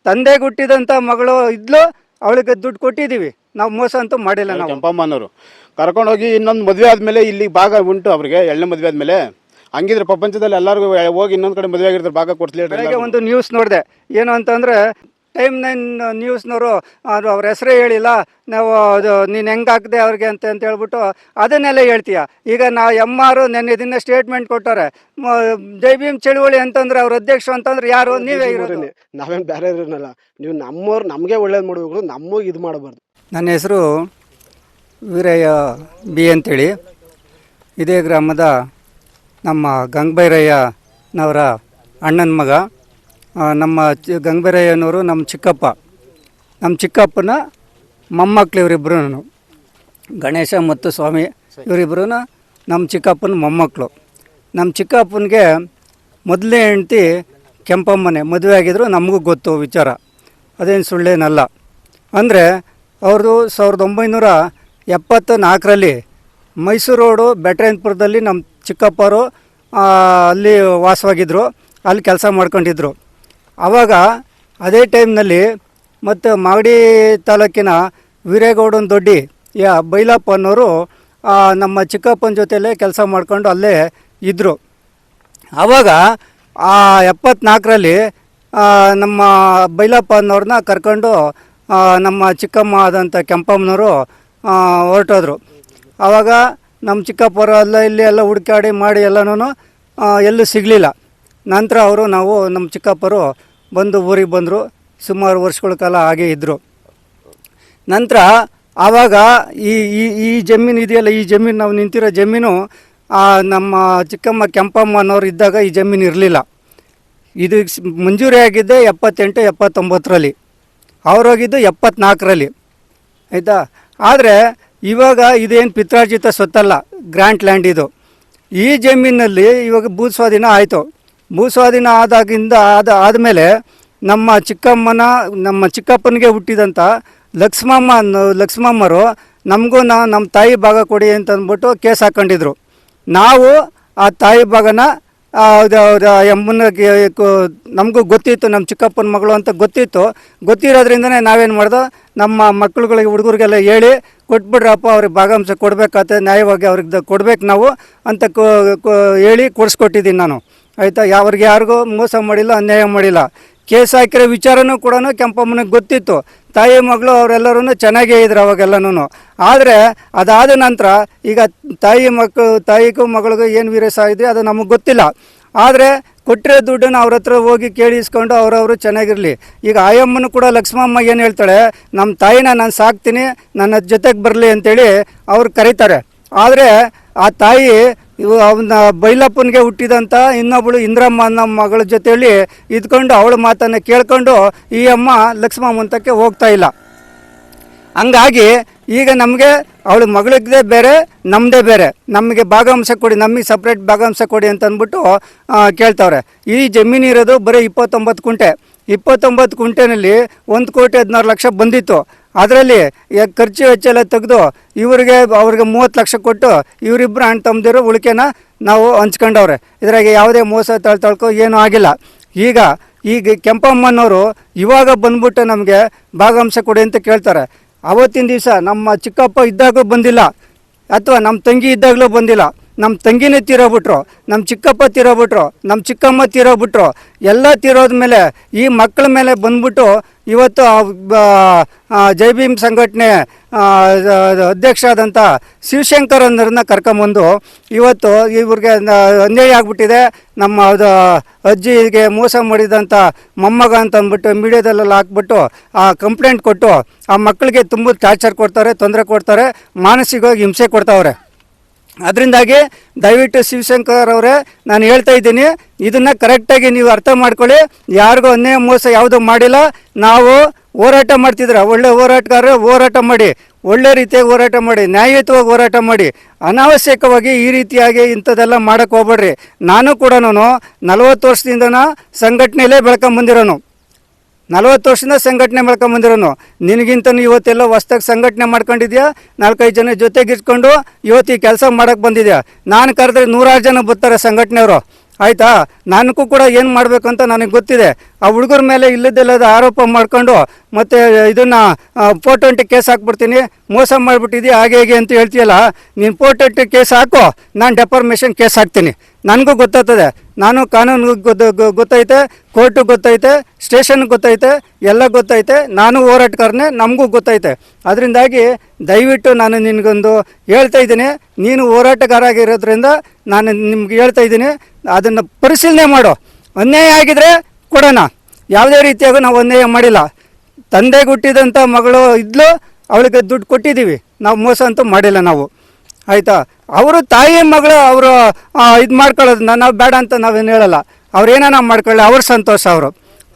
ತಂದೆಗೆ ಹುಟ್ಟಿದಂಥ ಮಗಳು ಇದ್ಲು, ಅವಳಿಗೆ ದುಡ್ಡು ಕೊಟ್ಟಿದ್ದೀವಿ. ನಾವು ಮೋಸ ಅಂತೂ ಮಾಡಿಲ್ಲ. ನಾವು ಕೆಂಪಮ್ಮನವರು ಕರ್ಕೊಂಡೋಗಿ ಇನ್ನೊಂದು ಮದುವೆ ಆದಮೇಲೆ ಇಲ್ಲಿ ಭಾಗ ಉಂಟು ಅವ್ರಿಗೆ, ಎರಡನೇ ಮದುವೆ ಆದಮೇಲೆ. ಹಂಗಿದ್ರೆ ಪ್ರಪಂಚದಲ್ಲಿ ಎಲ್ಲರಿಗೂ ಹೋಗಿ ಇನ್ನೊಂದು ಕಡೆ ಮದುವೆ ಆಗಿರ್ತಾರೆ, ಭಾಗ ಕೊಡ್ಸಲಿ. ಬೆಳಗ್ಗೆ ಒಂದು ನ್ಯೂಸ್ ನೋಡಿದೆ, ಏನು ಅಂತಂದರೆ ಟೈಮ್ 9 ನ್ಯೂಸ್ನವರು ಅವ್ರ ಹೆಸರೇ ಹೇಳಿಲ್ಲ, ನಾವು ಅದು ನೀನು ಹೆಂಗೆ ಹಾಕಿದೆ ಅವ್ರಿಗೆ ಅಂತ ಹೇಳ್ಬಿಟ್ಟು ಅದನ್ನೆಲ್ಲ ಹೇಳ್ತೀಯ. ಈಗ ನಾವು ಎಮ್.ಆರ್ ನೆನ್ನೆ ದಿನ ಸ್ಟೇಟ್ಮೆಂಟ್ ಕೊಟ್ಟಾರೆ, ಜೈ ಭೀಮ್ ಚಳುವಳಿ ಅಂತಂದ್ರೆ ಅವ್ರ ಅಧ್ಯಕ್ಷರು ಅಂತಂದ್ರೆ ಯಾರು? ನೀವೇ ಇರೋದು. ನಾವೇನು ಬೇರೆ ಇರೋನಲ್ಲ, ನೀವು ನಮ್ಮವ್ರು ನಮಗೆ ಒಳ್ಳೇದು ಮಾಡಬೇಕು, ನಮಗೆ ಇದು ಮಾಡಬಾರ್ದು. ನನ್ನ ಹೆಸರು ವೀರಯ್ಯ ಬಿ ಅಂತೇಳಿ. ಇದೇ ಗ್ರಾಮದ ನಮ್ಮ ಗಂಗಬೈರಯ್ಯನವರ ಅಣ್ಣನ ಮಗ. ನಮ್ಮ ಗಂಗಬೈರಯ್ಯನವರು ನಮ್ಮ ಚಿಕ್ಕಪ್ಪ, ನಮ್ಮ ಚಿಕ್ಕಪ್ಪನ ಮೊಮ್ಮಕ್ಕಳು ಇವರಿಬ್ಬರು. ಗಣೇಶ ಮತ್ತು ಸ್ವಾಮಿ ಇವರಿಬ್ಬರು ನಮ್ಮ ಚಿಕ್ಕಪ್ಪನ ಮೊಮ್ಮಕ್ಕಳು. ನಮ್ಮ ಚಿಕ್ಕಪ್ಪನಿಗೆ ಮೊದಲನೇ ಹೆಂಡ್ತಿ ಕೆಂಪಮ್ಮನೆ ಮದುವೆ ಆಗಿದ್ರು, ನಮಗೂ ಗೊತ್ತು ವಿಚಾರ, ಅದೇನು ಸುಳ್ಳೇನಲ್ಲ. ಅಂದರೆ ಅವ್ರದ್ದು 1974ರಲ್ಲಿ ಮೈಸೂರು ರೋಡು ಬೆಟ್ರಾಯನಪುರದಲ್ಲಿ ನಮ್ಮ ಚಿಕ್ಕಪ್ಪರು ಅಲ್ಲಿ ವಾಸವಾಗಿದ್ದರು, ಅಲ್ಲಿ ಕೆಲಸ ಮಾಡ್ಕೊಂಡಿದ್ರು. ಆವಾಗ ಅದೇ ಟೈಮ್ನಲ್ಲಿ ಮತ್ತು ಮಾಗಡಿ ತಾಲೂಕಿನ ವೀರೇಗೌಡನ ದೊಡ್ಡಿ ಬೈಲಪ್ಪ ಅನ್ನೋರು ನಮ್ಮ ಚಿಕ್ಕಪ್ಪನ ಜೊತೆಯಲ್ಲೇ ಕೆಲಸ ಮಾಡ್ಕೊಂಡು ಅಲ್ಲೇ ಇದ್ದರು. ಆವಾಗ 74ರಲ್ಲಿ ನಮ್ಮ ಬೈಲಪ್ಪ ಅನ್ನೋರನ್ನ ಕರ್ಕೊಂಡು ನಮ್ಮ ಚಿಕ್ಕಮ್ಮ ಆದಂಥ ಕೆಂಪಮ್ಮನವರು ಹೊರಟೋದ್ರು. ಆವಾಗ ನಮ್ಮ ಚಿಕ್ಕಪ್ಪರು ಅಲ್ಲ ಇಲ್ಲಿ ಎಲ್ಲ ಹುಡುಕಾಡಿ ಮಾಡಿ ಎಲ್ಲನೂ ಎಲ್ಲೂ ಸಿಗಲಿಲ್ಲ. ನಂತರ ನಾವು ನಮ್ಮ ಚಿಕ್ಕಪ್ಪರು ಬಂದು ಊರಿಗೆ ಬಂದರು. ಸುಮಾರು ವರ್ಷಗಳ ಕಾಲ ಹಾಗೇ ಇದ್ದರು. ನಂತರ ಆವಾಗ ಈ ಜಮೀನು ಇದೆಯಲ್ಲ, ಈ ಜಮೀನು ನಾವು ನಿಂತಿರೋ ಜಮೀನು ನಮ್ಮ ಚಿಕ್ಕಮ್ಮ ಕೆಂಪಮ್ಮ ಅನ್ನೋರು ಇದ್ದಾಗ ಈ ಜಮೀನು ಇರಲಿಲ್ಲ. ಇದು ಮಂಜೂರಿ ಆಗಿದ್ದೆ 78, 79ರಲ್ಲಿ, ಅವ್ರೋಗಿದ್ದು 74ರಲ್ಲಿ, ಆಯಿತಾ. ಆದರೆ ಇವಾಗ ಇದೇನು ಪಿತ್ರಾರ್ಜಿತ ಸ್ವತ್ತಲ್ಲ, ಗ್ರ್ಯಾಂಟ್ ಲ್ಯಾಂಡ್ ಇದು. ಈ ಜಮೀನಲ್ಲಿ ಇವಾಗ ಭೂಸ್ವಾಧೀನ ಆಯಿತು. ಭೂಸ್ವಾಧೀನ ಆದಮೇಲೆ ನಮ್ಮ ಚಿಕ್ಕಪ್ಪನಿಗೆ ಹುಟ್ಟಿದಂಥ ಲಕ್ಷ್ಮಮ್ಮರು ನಮಗೂ ನಮ್ಮ ತಾಯಿ ಭಾಗ ಕೊಡಿ ಅಂತ ಅಂದ್ಬಿಟ್ಟು ಕೇಸ್ ಹಾಕ್ಕೊಂಡಿದ್ರು. ನಾವು ಆ ತಾಯಿ ಭಾಗನ ಎಮ್ಮನ್ನ ನಮಗೂ ಗೊತ್ತಿತ್ತು, ನಮ್ಮ ಚಿಕ್ಕಪ್ಪನ ಮಗಳು ಅಂತ ಗೊತ್ತಿರೋದ್ರಿಂದನೇ ನಾವೇನು ಮಾಡ್ದೋ, ನಮ್ಮ ಮಕ್ಕಳುಗಳಿಗೆ ಹುಡುಗರಿಗೆಲ್ಲ ಹೇಳಿ ಕೊಟ್ಬಿಡ್ರಪ್ಪ, ಅವ್ರಿಗೆ ಭಾಗಾಂಶ ಕೊಡಬೇಕಾಗ್ತದೆ, ನ್ಯಾಯವಾಗಿ ಅವ್ರಿಗೆ ಕೊಡ್ಬೇಕು ನಾವು ಅಂತ ಹೇಳಿ ಕೊಡಿಸ್ಕೊಟ್ಟಿದ್ದೀನಿ ನಾನು, ಆಯಿತಾ. ಅವ್ರಿಗೆ ಯಾರಿಗೂ ಮೋಸ ಮಾಡಿಲ್ಲ, ಅನ್ಯಾಯ ಮಾಡಿಲ್ಲ. ಕೇಸ್ ಹಾಕಿರೋ ವಿಚಾರನೂ ಕೂಡ ಕೆಂಪಮ್ಮನಿಗೆ ಗೊತ್ತಿತ್ತು. ತಾಯಿ ಮಗಳು ಅವರೆಲ್ಲರೂ ಚೆನ್ನಾಗೇ ಇದ್ರು ಅವಾಗೆಲ್ಲನೂ. ಆದರೆ ಅದಾದ ನಂತರ ಈಗ ತಾಯಿಗೂ ಮಗಳಿಗೂ ಏನು ವಿರಸ ಇದೆ ಅದು ನಮಗೆ ಗೊತ್ತಿಲ್ಲ. ಆದರೆ ಕೊಟ್ಟಿರೋ ದುಡ್ಡನ್ನು ಅವ್ರ ಹತ್ರ ಹೋಗಿ ಕೇಳಿಸ್ಕೊಂಡು ಅವರವರು ಚೆನ್ನಾಗಿರಲಿ. ಈಗ ಆಯಮ್ಮನು ಕೂಡ ಲಕ್ಷ್ಮಮ್ಮ ಏನು ಹೇಳ್ತಾಳೆ, ನಮ್ಮ ತಾಯಿನ ನಾನು ಸಾಕ್ತೀನಿ, ನನ್ನ ಜೊತೆಗೆ ಬರಲಿ ಅಂತೇಳಿ ಅವ್ರು ಕರೀತಾರೆ. ಆದರೆ ಆ ತಾಯಿ ಅವನ ಬೈಲಪ್ಪನಿಗೆ ಹುಟ್ಟಿದಂಥ ಇನ್ನೊಬ್ಬಳು ಇಂದ್ರಮ್ಮ ಅನ್ನೋ ಮಗಳ ಜೊತೆಯಲ್ಲಿ ಇದ್ಕೊಂಡು ಅವಳ ಮಾತನ್ನು ಕೇಳ್ಕೊಂಡು ಈ ಅಮ್ಮ ಲಕ್ಷ್ಮಮ್ಮಂತಕ್ಕೆ ಹೋಗ್ತಾ ಇಲ್ಲ. ಹಂಗಾಗಿ ಈಗ ನಮಗೆ ಅವಳ ಮಗಳಿಗದೇ ಬೇರೆ, ನಮ್ಮದೇ ಬೇರೆ, ನಮಗೆ ಭಾಗಾಂಶ ಕೊಡಿ, ನಮಗೆ ಸಪ್ರೇಟ್ ಭಾಗಾಂಶ ಕೊಡಿ ಅಂತ ಅಂದ್ಬಿಟ್ಟು ಕೇಳ್ತವ್ರೆ. ಈ ಜಮೀನು ಇರೋದು ಬರೀ 29 ಕುಂಟೆ. 29 ಕುಂಟೆನಲ್ಲಿ 1,16,00,000 ಬಂದಿತ್ತು. ಅದರಲ್ಲಿ ಖರ್ಚು ವೆಚ್ಚ ಎಲ್ಲ ತೆಗೆದು ಅವ್ರಿಗೆ 30 ಲಕ್ಷ ಕೊಟ್ಟು ಇವರಿಬ್ಬರು ಅಣ್ಣ ತಮ್ಮದಿರೋ ಉಳಿಕೆನ ನಾವು ಹಂಚ್ಕೊಂಡವ್ರೆ. ಇದ್ರಾಗೆ ಯಾವುದೇ ಮೋಸ ತಳ್ಕೊ ಏನೂ ಆಗಿಲ್ಲ. ಈಗ ಕೆಂಪಮ್ಮನವರು ಇವಾಗ ಬಂದ್ಬಿಟ್ಟು ನಮಗೆ ಭಾಗಾಂಶ ಕೊಡಿ ಅಂತ ಕೇಳ್ತಾರೆ. ಆವತ್ತಿನ ದಿವಸ ನಮ್ಮ ಚಿಕ್ಕಪ್ಪ ಇದ್ದಾಗೂ ಬಂದಿಲ್ಲ, ಅಥವಾ ನಮ್ಮ ತಂಗಿ ಇದ್ದಾಗಲೂ ಬಂದಿಲ್ಲ. ನಮ್ಮ ತಂಗಿನೇ ತೀರೋಗ್ಬಿಟ್ರು, ನಮ್ಮ ಚಿಕ್ಕಪ್ಪ ತೀರೋಗ್ಬಿಟ್ರು, ನಮ್ಮ ಚಿಕ್ಕಮ್ಮ ತೀರೋಗ್ಬಿಟ್ರು. ಎಲ್ಲ ತೀರೋದ್ಮೇಲೆ ಈ ಮಕ್ಕಳ ಮೇಲೆ ಬಂದ್ಬಿಟ್ಟು ಇವತ್ತು ಜೈ ಭೀಮ್ ಸಂಘಟನೆ ಅಧ್ಯಕ್ಷ ಆದಂಥ ಶಿವಶಂಕರ್ ಅನ್ನೋರನ್ನ ಕರ್ಕೊಂಬಂದು ಇವತ್ತು ಇವ್ರಿಗೆ ಅನ್ಯಾಯ ಆಗಿಬಿಟ್ಟಿದೆ, ನಮ್ಮ ಅಜ್ಜಿಗೆ ಮೋಸ ಮಾಡಿದಂಥ ಮೊಮ್ಮಗ ಅಂತ ಅಂದ್ಬಿಟ್ಟು ಮೀಡಿಯಾದಲ್ಲೆಲ್ಲ ಹಾಕ್ಬಿಟ್ಟು ಕಂಪ್ಲೇಂಟ್ ಕೊಟ್ಟು ಆ ಮಕ್ಕಳಿಗೆ ತುಂಬ ಟಾರ್ಚರ್ ಕೊಡ್ತಾರೆ, ತೊಂದರೆ ಕೊಡ್ತಾರೆ, ಮಾನಸಿಕವಾಗಿ ಹಿಂಸೆ ಕೊಡ್ತಾವ್ರೆ. ಅದರಿಂದಾಗಿ ದಯವಿಟ್ಟು ಶಿವಶಂಕರ್ ಅವರೇ, ನಾನು ಹೇಳ್ತಾ ಇದ್ದೀನಿ, ಇದನ್ನು ಕರೆಕ್ಟಾಗಿ ನೀವು ಅರ್ಥ ಮಾಡ್ಕೊಳ್ಳಿ. ಯಾರಿಗೂ ಅನ್ಯಾಯ ಮೋಸ ಯಾವುದೂ ಮಾಡಿಲ್ಲ. ನಾವು ಹೋರಾಟ ಮಾಡ್ತಿದ್ರೆ ಒಳ್ಳೆ ಹೋರಾಟಗಾರರು, ಹೋರಾಟ ಮಾಡಿ, ಒಳ್ಳೆ ರೀತಿಯಾಗಿ ಹೋರಾಟ ಮಾಡಿ, ನ್ಯಾಯಯುತವಾಗಿ ಹೋರಾಟ ಮಾಡಿ. ಅನಾವಶ್ಯಕವಾಗಿ ಈ ರೀತಿಯಾಗಿ ಇಂಥದ್ದೆಲ್ಲ ಮಾಡೋಕ್ಕೆ ಹೋಗ್ಬೇಡ್ರಿ. ನಾನು ಕೂಡ 40 ವರ್ಷದಿಂದ ಸಂಘಟನೆಯಲ್ಲೇ ಬೆಳ್ಕೊಂಬಂದಿರೋನು, 40 ವರ್ಷದಿಂದ ಸಂಘಟನೆ ಮಾಡ್ಕೊಂಬಂದಿರೋನು. ನಿನಗಿಂತ ಇವತ್ತೆಲ್ಲ ಹೊಸ್ದಾಗಿ ಸಂಘಟನೆ ಮಾಡ್ಕೊಂಡಿದ್ಯಾ, 4-5 ಜನ ಜೊತೆಗೆ ಇಟ್ಕೊಂಡು ಇವತ್ತು ಈ ಕೆಲಸ ಮಾಡೋಕ್ಕೆ ಬಂದಿದ್ಯಾ. ನಾನು ಕರೆದ್ರೆ 100 ಜನ ಬರ್ತಾರೆ ಸಂಘಟನೆಯವರು. ಆಯಿತಾ. ನನಗೂ ಕೂಡ ಏನು ಮಾಡಬೇಕಂತ ನನಗೆ ಗೊತ್ತಿದೆ. ಆ ಹುಡುಗರ ಮೇಲೆ ಇಲ್ಲದಿಲ್ಲದ ಆರೋಪ ಮಾಡ್ಕೊಂಡು ಮತ್ತು ಇದನ್ನು 420 ಕೇಸ್ ಹಾಕ್ಬಿಡ್ತೀನಿ, ಮೋಸ ಮಾಡಿಬಿಟ್ಟಿದ್ದಿ ಹಾಗೆ ಹೇಗೆ ಅಂತ ಹೇಳ್ತೀಯಲ್ಲ, ನೀನು 420 ಕೇಸ್ ಹಾಕೋ, ನಾನು ಡೆಫಾರ್ಮೇಷನ್ ಕೇಸ್ ಹಾಕ್ತೀನಿ. ನನಗೂ ಗೊತ್ತಾಗ್ತದೆ, ನಾನು ಕಾನೂನು ಗೊತ್ತೈತೆ, ಕೋರ್ಟು ಗೊತ್ತೈತೆ, ಸ್ಟೇಷನ್ ಗೊತ್ತೈತೆ, ಎಲ್ಲ ಗೊತ್ತೈತೆ, ನಾನು ಹೋರಾಟಗಾರನೇ, ನಮಗೂ ಗೊತ್ತೈತೆ. ಅದರಿಂದಾಗಿ ದಯವಿಟ್ಟು ನಾನು ನಿನಗೊಂದು ಹೇಳ್ತಾ ಇದ್ದೀನಿ, ನೀನು ಹೋರಾಟಗಾರ ಆಗಿರೋದ್ರಿಂದ ನಾನು ನಿಮ್ಗೆ ಹೇಳ್ತಾ ಇದ್ದೀನಿ, ಅದನ್ನು ಪರಿಶೀಲನೆ ಮಾಡು. ಅನ್ಯಾಯ ಆಗಿದ್ರೆ ಕೊಡೋಣ, ಯಾವುದೇ ರೀತಿಯಾಗೂ ನಾವು ಅನ್ಯಾಯ ಮಾಡಿಲ್ಲ. ತಂದೆಗೆ ಹುಟ್ಟಿದಂಥ ಮಗಳು ಇದ್ಲು, ಅವಳಿಗೆ ದುಡ್ಡು ಕೊಟ್ಟಿದ್ದೀವಿ, ನಾವು ಮೋಸ ಅಂತೂ ಮಾಡಿಲ್ಲ ನಾವು, ಆಯಿತಾ. ಅವರು ತಾಯಿ ಮಗಳು ಅವರು ಇದು ಮಾಡ್ಕೊಳ್ಳೋದನ್ನ ನಾವು ಬೇಡ ಅಂತ ನಾವೇನು ಹೇಳಲ್ಲ. ಅವ್ರು ಏನಾನ ಮಾಡ್ಕೊಳ್ಳಿ, ಅವ್ರ ಸಂತೋಷ ಅವರು.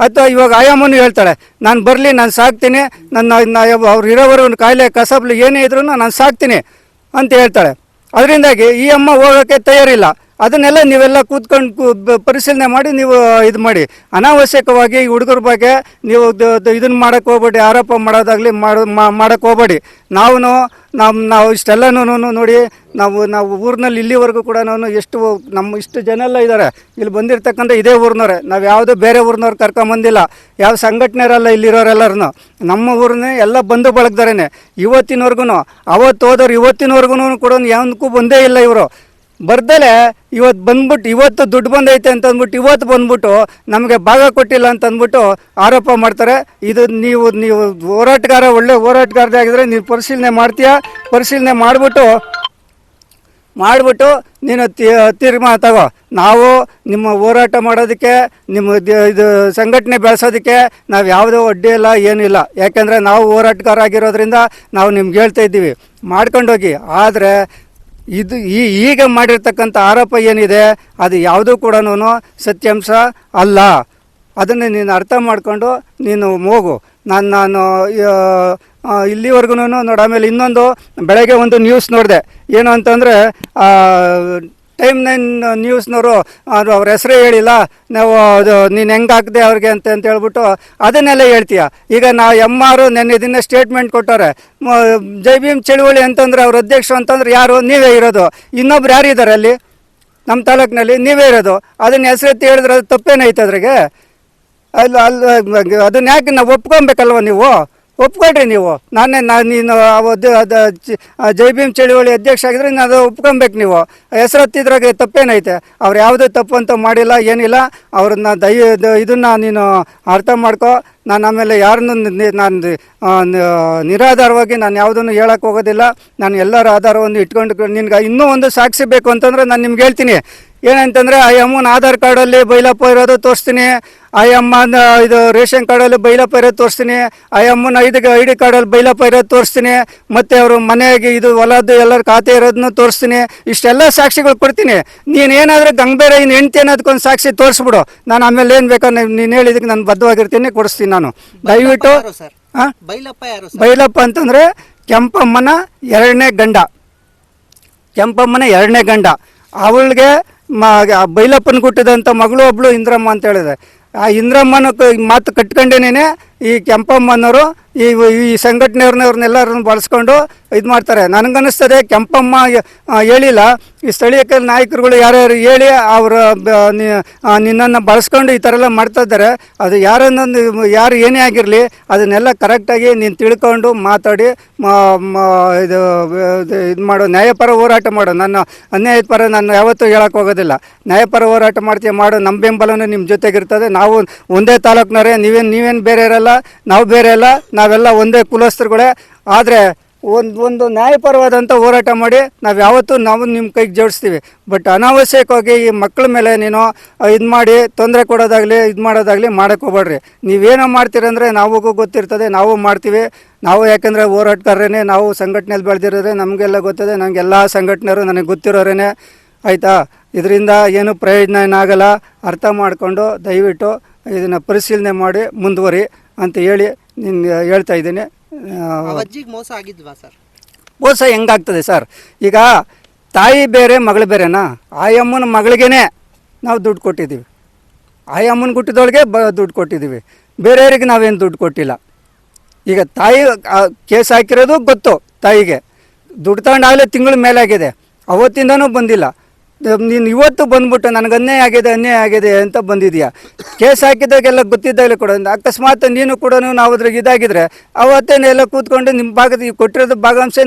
ಅಥವಾ ಇವಾಗ ಆಯಮ್ಮನು ಹೇಳ್ತಾಳೆ, ನಾನು ಬರಲಿ, ನಾನು ಸಾಕ್ತೀನಿ, ಅವ್ರು ಇರೋವರು ಕಾಯಿಲೆ ಕಸಬ್ಲು ಏನೇ ಇದ್ರೂ ನಾನು ಸಾಕ್ತೀನಿ ಅಂತ ಹೇಳ್ತಾಳೆ. ಅದರಿಂದಾಗಿ ಈ ಅಮ್ಮ ಹೋಗೋಕ್ಕೆ ತಯಾರಿಲ್ಲ. ಅದನ್ನೆಲ್ಲ ನೀವೆಲ್ಲ ಕೂತ್ಕೊಂಡು ಪರಿಶೀಲನೆ ಮಾಡಿ ನೀವು ಇದು ಮಾಡಿ. ಅನಾವಶ್ಯಕವಾಗಿ ಈ ಹುಡುಗರ ಬಗ್ಗೆ ನೀವು ಇದನ್ನು ಮಾಡೋಕ್ಕೆ ಹೋಗ್ಬೇಡಿ, ಆರೋಪ ಮಾಡೋದಾಗಲಿ ಮಾಡೋಕ್ಕೆ ಹೋಗ್ಬೇಡಿ. ನಾವು ಇಷ್ಟೆಲ್ಲನೂ ನೋಡಿ, ನಾವು ಊರಿನಲ್ಲಿ ಇಲ್ಲಿವರೆಗೂ ಕೂಡ ಇಷ್ಟು ಜನ ಎಲ್ಲ ಇದ್ದಾರೆ, ಇಲ್ಲಿ ಬಂದಿರ್ತಕ್ಕಂಥ ಇದೇ ಊರಿನವ್ರೆ. ನಾವು ಯಾವುದೋ ಬೇರೆ ಊರಿನವ್ರು ಕರ್ಕೊಂಬಂದಿಲ್ಲ, ಯಾವ ಸಂಘಟನೆರಲ್ಲ ಇಲ್ಲಿರೋರೆಲ್ಲರೂ ನಮ್ಮ ಊರನ್ನೇ ಎಲ್ಲ ಬಂದು ಬಳಗ್ದಾರೇನೆ. ಇವತ್ತಿನವರೆಗೂ ಅವತ್ತು ಹೋದವ್ರು ಇವತ್ತಿನವರೆಗೂ ಕೂಡ ಯಾವಕ್ಕೂ ಬಂದೇ ಇಲ್ಲ. ಇವರು ಬರ್ದಲೆ ಇವತ್ತು ದುಡ್ಡು ಬಂದೈತೆ ಅಂತ ಅಂದ್ಬಿಟ್ಟು ಇವತ್ತು ಬಂದ್ಬಿಟ್ಟು ನಮಗೆ ಭಾಗ ಕೊಟ್ಟಿಲ್ಲ ಅಂತ ಅಂದ್ಬಿಟ್ಟು ಆರೋಪ ಮಾಡ್ತಾರೆ. ಇದು ನೀವು ಒಳ್ಳೆ ಹೋರಾಟಗಾರದೇ ಆಗಿದ್ರೆ ನೀವು ಪರಿಶೀಲನೆ ಮಾಡ್ತೀಯಾ, ಪರಿಶೀಲನೆ ಮಾಡಿಬಿಟ್ಟು ನೀನು ತೀರ್ಮಾನ ತಗೋ. ನಾವು ನಿಮ್ಮ ಹೋರಾಟ ಮಾಡೋದಕ್ಕೆ, ನಿಮ್ಮ ಇದು ಸಂಘಟನೆ ಬೆಳೆಸೋದಕ್ಕೆ ನಾವು ಯಾವುದೋ ಅಡ್ಡಿ ಇಲ್ಲ, ಏನಿಲ್ಲ. ಯಾಕೆಂದರೆ ನಾವು ಹೋರಾಟಗಾರ ಆಗಿರೋದ್ರಿಂದ ನಾವು ನಿಮ್ಗೆ ಹೇಳ್ತಾ ಇದ್ದೀವಿ, ಮಾಡ್ಕೊಂಡೋಗಿ. ಆದರೆ ಈಗ ಮಾಡಿರ್ತಕ್ಕಂಥ ಆರೋಪ ಏನಿದೆ ಅದು ಯಾವುದೂ ಕೂಡ ಸತ್ಯಾಂಶ ಅಲ್ಲ. ಅದನ್ನು ನೀನು ಅರ್ಥ ಮಾಡಿಕೊಂಡು ನೀನು ಹೋಗು. ನಾನು ಇಲ್ಲಿವರೆಗೂ ನೋಡು. ಆಮೇಲೆ ಇನ್ನೊಂದು ಬೆಳಗ್ಗೆ ಒಂದು ನ್ಯೂಸ್ ನೋಡಿದೆ, ಏನು ಅಂತಂದರೆ ಟೈಮ್ 9 ನ್ಯೂಸ್ನವರು ಅವ್ರ ಹೆಸರೇ ಹೇಳಿಲ್ಲ, ನಾವು ನೀನು ಹೆಂಗೆ ಹಾಕಿದೆ ಅವ್ರಿಗೆ ಅಂತ ಹೇಳ್ಬಿಟ್ಟು ಅದನ್ನೆಲ್ಲ ಹೇಳ್ತೀಯ. ಈಗ ನಾವು ಎಮ್ಮಾರು ನೆನ್ನೆ ದಿನ ಸ್ಟೇಟ್ಮೆಂಟ್ ಕೊಟ್ಟವ್ರೆ, ಜೈ ಭೀಮ್ ಚಳುವಳಿ ಅಂತಂದ್ರೆ ಅವ್ರ ಅಧ್ಯಕ್ಷರು ಅಂತಂದ್ರೆ ಯಾರು? ನೀವೇ ಇರೋದು. ಇನ್ನೊಬ್ರು ಯಾರಿದ್ದಾರೆ ಅಲ್ಲಿ ನಮ್ಮ ತಾಲೂಕಿನಲ್ಲಿ? ನೀವೇ ಇರೋದು. ಅದನ್ನ ಹೆಸರೆತ್ತಿ ಹೇಳಿದ್ರೆ ಅದು ತಪ್ಪೇನೈತೆ ಅದ್ರಾಗೆ? ಅದನ್ನ ಯಾಕೆ ನಾವು ಒಪ್ಕೊಬೇಕಲ್ವ? ನೀವು ಒಪ್ಕೊಳ್ರಿ. ನೀನು ಜೈ ಭೀಮ್ ಚಳುವಳಿ ಅಧ್ಯಕ್ಷ ಆಗಿದ್ರೆ ಅದು ಒಪ್ಕೊಬೇಕು. ನೀವು ಹೆಸರತ್ತಿದ್ರಾಗೆ ತಪ್ಪೇನೈತೆ? ಅವ್ರು ಯಾವುದೇ ತಪ್ಪು ಅಂತ ಮಾಡಿಲ್ಲ, ಏನಿಲ್ಲ. ಅವ್ರನ್ನ ಇದನ್ನು ನೀನು ಅರ್ಥ ಮಾಡ್ಕೊ. ನಾನು ಆಮೇಲೆ ಯಾರನ್ನು ನಿರಾಧಾರವಾಗಿ ನಾನು ಯಾವುದನ್ನು ಹೇಳಕ್ಕೆ ಹೋಗೋದಿಲ್ಲ. ನಾನು ಎಲ್ಲರ ಆಧಾರವನ್ನು ಇಟ್ಕೊಂಡು ನಿನ್ಗೆ ಇನ್ನೂ ಒಂದು ಸಾಕ್ಷಿ ಬೇಕು ಅಂತಂದರೆ ನಾನು ನಿಮ್ಗೆ ಹೇಳ್ತೀನಿ. ಏನಂತಂದರೆ ಆ ಅಮ್ಮನ ಆಧಾರ್ ಕಾರ್ಡಲ್ಲಿ ಬೈಲಪ್ಪ ಇರೋದು ತೋರಿಸ್ತೀನಿ, ಆ ಅಮ್ಮನ ಇದು ರೇಷನ್ ಕಾರ್ಡಲ್ಲಿ ಬೈಲಪ್ಪ ಇರೋದು ತೋರಿಸ್ತೀನಿ, ಆ ಅಮ್ಮನ ಐ ಡಿ ಕಾರ್ಡಲ್ಲಿ ಬೈಲಪ್ಪ ಇರೋದು ತೋರಿಸ್ತೀನಿ, ಮತ್ತು ಅವರು ಮನೆಗೆ ಇದು ಹೊಲದ್ದು ಎಲ್ಲರ ಖಾತೆ ಇರೋದನ್ನು ತೋರಿಸ್ತೀನಿ. ಇಷ್ಟೆಲ್ಲ ಸಾಕ್ಷಿಗಳು ಕೊಡ್ತೀನಿ. ನೀನೇನಾದರೂ ಗಂಗಬೇರೆ ಇನ್ನು ಹೆಂಡ್ತಿ ಅನ್ನೋದಕ್ಕೊಂದು ಸಾಕ್ಷಿ ತೋರಿಸ್ಬಿಡು. ನಾನು ಆಮೇಲೆ ಏನು ಬೇಕಾ ನೀನು ಹೇಳಿದಕ್ಕೆ ನಾನು ಬದ್ಧವಾಗಿರ್ತೀನಿ, ಕೊಡಿಸ್ತೀನಿ ನಾನು. ದಯವಿಟ್ಟು ಬೈಲಪ್ಪ ಅಂತಂದರೆ ಕೆಂಪಮ್ಮನ ಎರಡನೇ ಗಂಡ. ಅವಳಿಗೆ ಬೈಲಪ್ಪನ ಹುಟ್ಟಿದಂಥ ಮಗಳು ಒಬ್ಳು ಇಂದ್ರಮ್ಮ ಅಂತ ಹೇಳಿದೆ. ಆ ಇಂದ್ರಮ್ಮನ ಮಾತು ಕಟ್ಕೊಂಡೇನೆ ಈ ಕೆಂಪಮ್ಮನವರು ಈ ಸಂಘಟನೆಯವ್ರನ್ನೆಲ್ಲರನ್ನು ಬಳಸ್ಕೊಂಡು ಇದು ಮಾಡ್ತಾರೆ. ನನಗನ್ನಿಸ್ತದೆ ಕೆಂಪಮ್ಮ ಹೇಳಿಲ್ಲ, ಈ ಸ್ಥಳೀಯ ನಾಯಕರುಗಳು ಯಾರ್ಯಾರು ಹೇಳಿ ಅವರು ನಿನ್ನನ್ನು ಬಳಸ್ಕೊಂಡು ಈ ಥರ ಎಲ್ಲ ಮಾಡ್ತಾ ಇದ್ದಾರೆ. ಅದು ಯಾರು ಏನೇ ಆಗಿರಲಿ ಅದನ್ನೆಲ್ಲ ಕರೆಕ್ಟಾಗಿ ನೀನು ತಿಳ್ಕೊಂಡು ಮಾತಾಡಿ ಇದು ಮಾಡು, ನ್ಯಾಯಪರ ಹೋರಾಟ ಮಾಡು. ನನ್ನ ಅನ್ಯಾಯದ ಪರ ನಾನು ಯಾವತ್ತೂ ಹೇಳಕ್ಕೆ ಹೋಗೋದಿಲ್ಲ. ನ್ಯಾಯಪರ ಹೋರಾಟ ಮಾಡ್ತೀವಿ ಮಾಡು, ನಮ್ಮ ಬೆಂಬಲನೂ ನಿಮ್ಮ ಜೊತೆಗಿರ್ತದೆ. ನಾವು ಒಂದೇ ತಾಲೂಕಿನವರೇ, ನೀವೇನು ಬೇರೆ ಇರಲ್ಲ, ನಾವು ಬೇರೆ ಇಲ್ಲ, ನಾವೆಲ್ಲ ಒಂದೇ ಕುಲಸ್ಥರುಗಳೇ. ಆದರೆ ಒಂದು ನ್ಯಾಯಪರವಾದಂಥ ಹೋರಾಟ ಮಾಡಿ ನಾವು ನಿಮ್ಮ ಕೈಗೆ ಜೋಡಿಸ್ತೀವಿ. ಬಟ್ ಅನಾವಶ್ಯಕವಾಗಿ ಈ ಮಕ್ಕಳ ಮೇಲೆ ನೀನು ಇದು ಮಾಡಿ ತೊಂದರೆ ಕೊಡೋದಾಗಲಿ ಇದು ಮಾಡೋದಾಗಲಿ ಮಾಡೋಕ್ಕೆ ಹೋಗ್ಬೇಡ್ರಿ. ನೀವೇನೋ ಮಾಡ್ತೀರಂದರೆ ನಾವಿಗೂ ಗೊತ್ತಿರ್ತದೆ, ನಾವು ಮಾಡ್ತೀವಿ. ನಾವು ಯಾಕೆಂದರೆ ಹೋರಾಟಗಾರರೇ, ನಾವು ಸಂಘಟನೆಯಲ್ಲಿ ಬೆಳೆದಿರೋದ್ರೆ ನಮಗೆಲ್ಲ ಗೊತ್ತಿದೆ. ನನಗೆಲ್ಲ ಸಂಘಟನೆಯವರು ನನಗೆ ಗೊತ್ತಿರೋರೇನೆ, ಆಯಿತಾ. ಇದರಿಂದ ಏನು ಪ್ರಯೋಜನ ಏನಾಗಲ್ಲ. ಅರ್ಥ ಮಾಡಿಕೊಂಡು ದಯವಿಟ್ಟು ಇದನ್ನು ಪರಿಶೀಲನೆ ಮಾಡಿ ಮುಂದುವರಿ ಅಂತ ಹೇಳಿ ಹೇಳ್ತಾ ಇದ್ದೀನಿ. ಮೋಸ ಆಗಿದ್ವಾ ಸರ್? ಮೋಸ ಹೆಂಗಾಗ್ತದೆ ಸರ್? ಈಗ ತಾಯಿ ಬೇರೆ ಮಗಳು ಬೇರೆನಾ? ಆಯಮ್ಮನ ಮಗಳಿಗೇನೆ ನಾವು ದುಡ್ಡು ಕೊಟ್ಟಿದ್ದೀವಿ, ಆಯಮ್ಮನ ಹುಟ್ಟಿದೊಳಗೆ ದುಡ್ಡು ಕೊಟ್ಟಿದ್ದೀವಿ, ಬೇರೆಯವರಿಗೆ ನಾವೇನು ದುಡ್ಡು ಕೊಟ್ಟಿಲ್ಲ. ಈಗ ತಾಯಿ ಕೇಸ್ ಹಾಕಿರೋದು ಗೊತ್ತು, ತಾಯಿಗೆ ದುಡ್ಡು ತಗೊಂಡಾಗಲೇ ತಿಂಗಳ ಮೇಲಾಗಿದೆ, ಅವತ್ತಿಂದನೂ ಬಂದಿಲ್ಲ. ನೀನು ಇವತ್ತು ಬಂದ್ಬಿಟ್ಟು ನನಗೆ ಅನ್ಯಾಯ ಆಗಿದೆ ಅಂತ ಬಂದಿದ್ಯಾ. ಕೇಸ್ ಹಾಕಿದಾಗೆಲ್ಲ ಗೊತ್ತಿದ್ದಾಗಲೇ ಕೂಡ ಅಕಸ್ಮಾತ್ ನೀನು ಕೂಡ ನಾವು ಅದ್ರಾಗ ಇದಾಗಿದ್ರೆ ಅವತ್ತೇನೆ ಎಲ್ಲ ಕೂತ್ಕೊಂಡು ನಿಮ್ಮ ಭಾಗದ ಕೊಟ್ಟಿರೋದು ಭಾಗಾಂಶ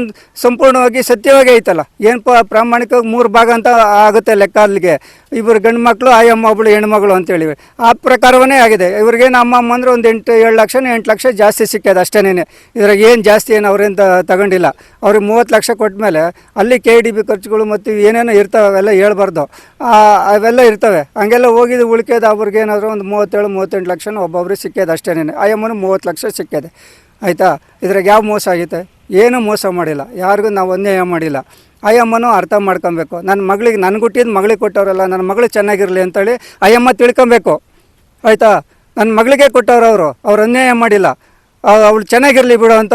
ಸಂಪೂರ್ಣವಾಗಿ ಸತ್ಯವಾಗಿ ಐತಲ್ಲ. ಏನು ಪ್ರಾಮಾಣಿಕವಾಗಿ 3 ಭಾಗ ಅಂತ ಆಗುತ್ತೆ ಲೆಕ್ಕ. ಅಲ್ಲಿಗೆ ಇಬ್ಬರು ಗಂಡು ಮಕ್ಕಳು, ಆಯಮ್ಮ ಒಬ್ಬಳು ಹೆಣ್ಮಗಳು ಅಂತೇಳಿ ಆ ಪ್ರಕಾರವೇ ಆಗಿದೆ. ಇವ್ರಿಗೇನು ಅಮ್ಮಮ್ಮ ಅಂದರೆ ಒಂದು 7 ಲಕ್ಷನೋ 8 ಲಕ್ಷ ಜಾಸ್ತಿ ಸಿಕ್ಕಿದೆ ಅಷ್ಟೇನೆ. ಇದ್ರಾಗ ಏನು ಜಾಸ್ತಿ ಏನು ಅವ್ರೇನು ತಗೊಂಡಿಲ್ಲ. ಅವ್ರಿಗೆ 30 ಲಕ್ಷ ಕೊಟ್ಟ ಮೇಲೆ ಅಲ್ಲಿ KDB ಖರ್ಚುಗಳು ಮತ್ತು ಏನೇನೋ ಇರ್ತವೆ ಅವೆಲ್ಲ ಹೇಳ್ಬಾರ್ದು. ಅವೆಲ್ಲ ಇರ್ತವೆ. ಹಂಗೆಲ್ಲ ಹೋಗಿದ್ದು ಉಳಿಕೆದು ಅವ್ರಿಗೆ ಏನಾದರೂ ಒಂದು 37-38 ಲಕ್ಷನೂ ಒಬ್ಬೊಬ್ರಿಗೆ ಸಿಕ್ಕಿದೆ ಅಷ್ಟೇನೆ. ಆಯಮ್ಮನೂ 30 ಲಕ್ಷ ಸಿಕ್ಕಿದೆ. ಆಯಿತಾ, ಇದ್ರಾಗ ಯಾವ ಮೋಸ ಆಗೈತೆ? ಏನೂ ಮೋಸ ಮಾಡಿಲ್ಲ, ಯಾರಿಗೂ ನಾವು ಅನ್ಯಾಯ ಮಾಡಿಲ್ಲ. ಅಯ್ಯಮ್ಮನೂ ಅರ್ಥ ಮಾಡ್ಕೊಬೇಕು. ನನ್ನ ಮಗಳಿಗೆ ನನಗೆ ಹುಟ್ಟಿದ ಮಗಳಿಗೆ ಕೊಟ್ಟವರಲ್ಲ, ನನ್ನ ಮಗಳು ಚೆನ್ನಾಗಿರಲಿ ಅಂತೇಳಿ ಅಯ್ಯಮ್ಮ ತಿಳ್ಕೊಬೇಕು. ಆಯಿತಾ, ನನ್ನ ಮಗಳಿಗೆ ಕೊಟ್ಟವ್ರು ಅವ್ರು ಅನ್ಯಾಯ ಮಾಡಿಲ್ಲ. ಅವಳು ಚೆನ್ನಾಗಿರಲಿ ಬಿಡು ಅಂತ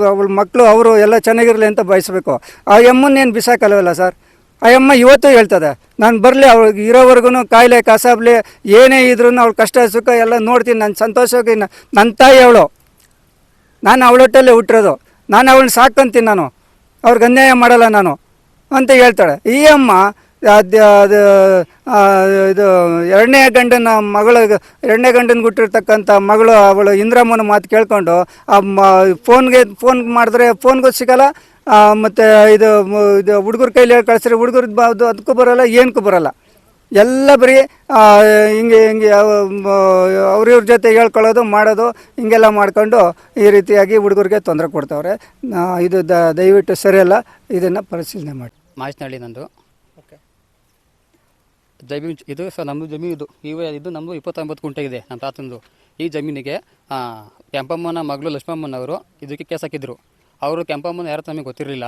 ಅವಳ ಮಕ್ಕಳು ಅವರು ಎಲ್ಲ ಚೆನ್ನಾಗಿರಲಿ ಅಂತ ಬಯಸಬೇಕು. ಆ ಅಮ್ಮನ್ನೇನು ಬಿಸಾಕಲ್ವಲ್ಲ ಸರ್. ಆ ಅಮ್ಮ ಇವತ್ತು ಹೇಳ್ತದೆ, ನಾನು ಬರಲಿ, ಅವ್ಳಿಗೆ ಇರೋವರೆಗೂ ಕಾಯಿಲೆ ಕಸಾಬ್ಲಿ ಏನೇ ಇದ್ರೂ ಅವಳು ಕಷ್ಟ ಸುಖ ಎಲ್ಲ ನೋಡ್ತೀನಿ, ನಾನು ಸಂತೋಷವಾಗಿ. ನನ್ನ ತಾಯಿ ಅವಳು, ನಾನು ಅವಳೊಟ್ಟಲ್ಲೇ ಹುಟ್ಟಿರೋದು, ನಾನು ಅವಳನ್ನ ಸಾಕಂತೀನಿ, ನಾನು ಅವ್ರಿಗೆ ಅನ್ಯಾಯ ಮಾಡಲ್ಲ ನಾನು ಅಂತ ಹೇಳ್ತಾಳೆ. ಈ ಅಮ್ಮ ಇದು ಎರಡನೇ ಗಂಡನ ಹುಟ್ಟಿರ್ತಕ್ಕಂಥ ಮಗಳು ಅವಳು ಇಂದ್ರಮ್ಮನ ಮಾತು ಕೇಳ್ಕೊಂಡು ಫೋನ್ ಮಾಡಿದ್ರೆ ಫೋನ್ಗೂ ಸಿಗಲ್ಲ. ಮತ್ತು ಇದು ಹುಡುಗರ ಕೈಲಿ ಕಳಿಸ್ರೆ ಹುಡುಗರು ಅದಕ್ಕೂ ಬರೋಲ್ಲ, ಏನಕ್ಕೂ ಬರೋಲ್ಲ. ಎಲ್ಲ ಬರೀ ಹಿಂಗೆ ಅವ್ರಿವ್ರ ಜೊತೆ ಹೇಳ್ಕೊಳ್ಳೋದು ಮಾಡೋದು ಹಿಂಗೆಲ್ಲ ಮಾಡ್ಕೊಂಡು ಈ ರೀತಿಯಾಗಿ ಹುಡುಗರಿಗೆ ತೊಂದರೆ ಕೊಡ್ತಾವ್ರೆ. ಇದು ದಯವಿಟ್ಟು ಸರಿಯಲ್ಲ, ಇದನ್ನು ಪರಿಶೀಲನೆ ಮಾಡಿ. ಮಾಚನಹಳ್ಳಿ ನಂದು. ಜಮೀನು ಇದು ಸರ್ ನಮ್ಮದು ಜಮೀನು. ಇದು ನಮ್ಮದು 29 ಗುಂಟೆ ಇದೆ ನಮ್ಮ ತಾತಂದು. ಈ ಜಮೀನಿಗೆ ಕೆಂಪಮ್ಮನ ಮಗಳು ಲಕ್ಷ್ಮಮ್ಮನವರು ಇದಕ್ಕೆ ಕೇಸ್ ಹಾಕಿದ್ರು. ಅವರು ಕೆಂಪಮ್ಮನ ಯಾರು ನಮಗೆ ಗೊತ್ತಿರಲಿಲ್ಲ.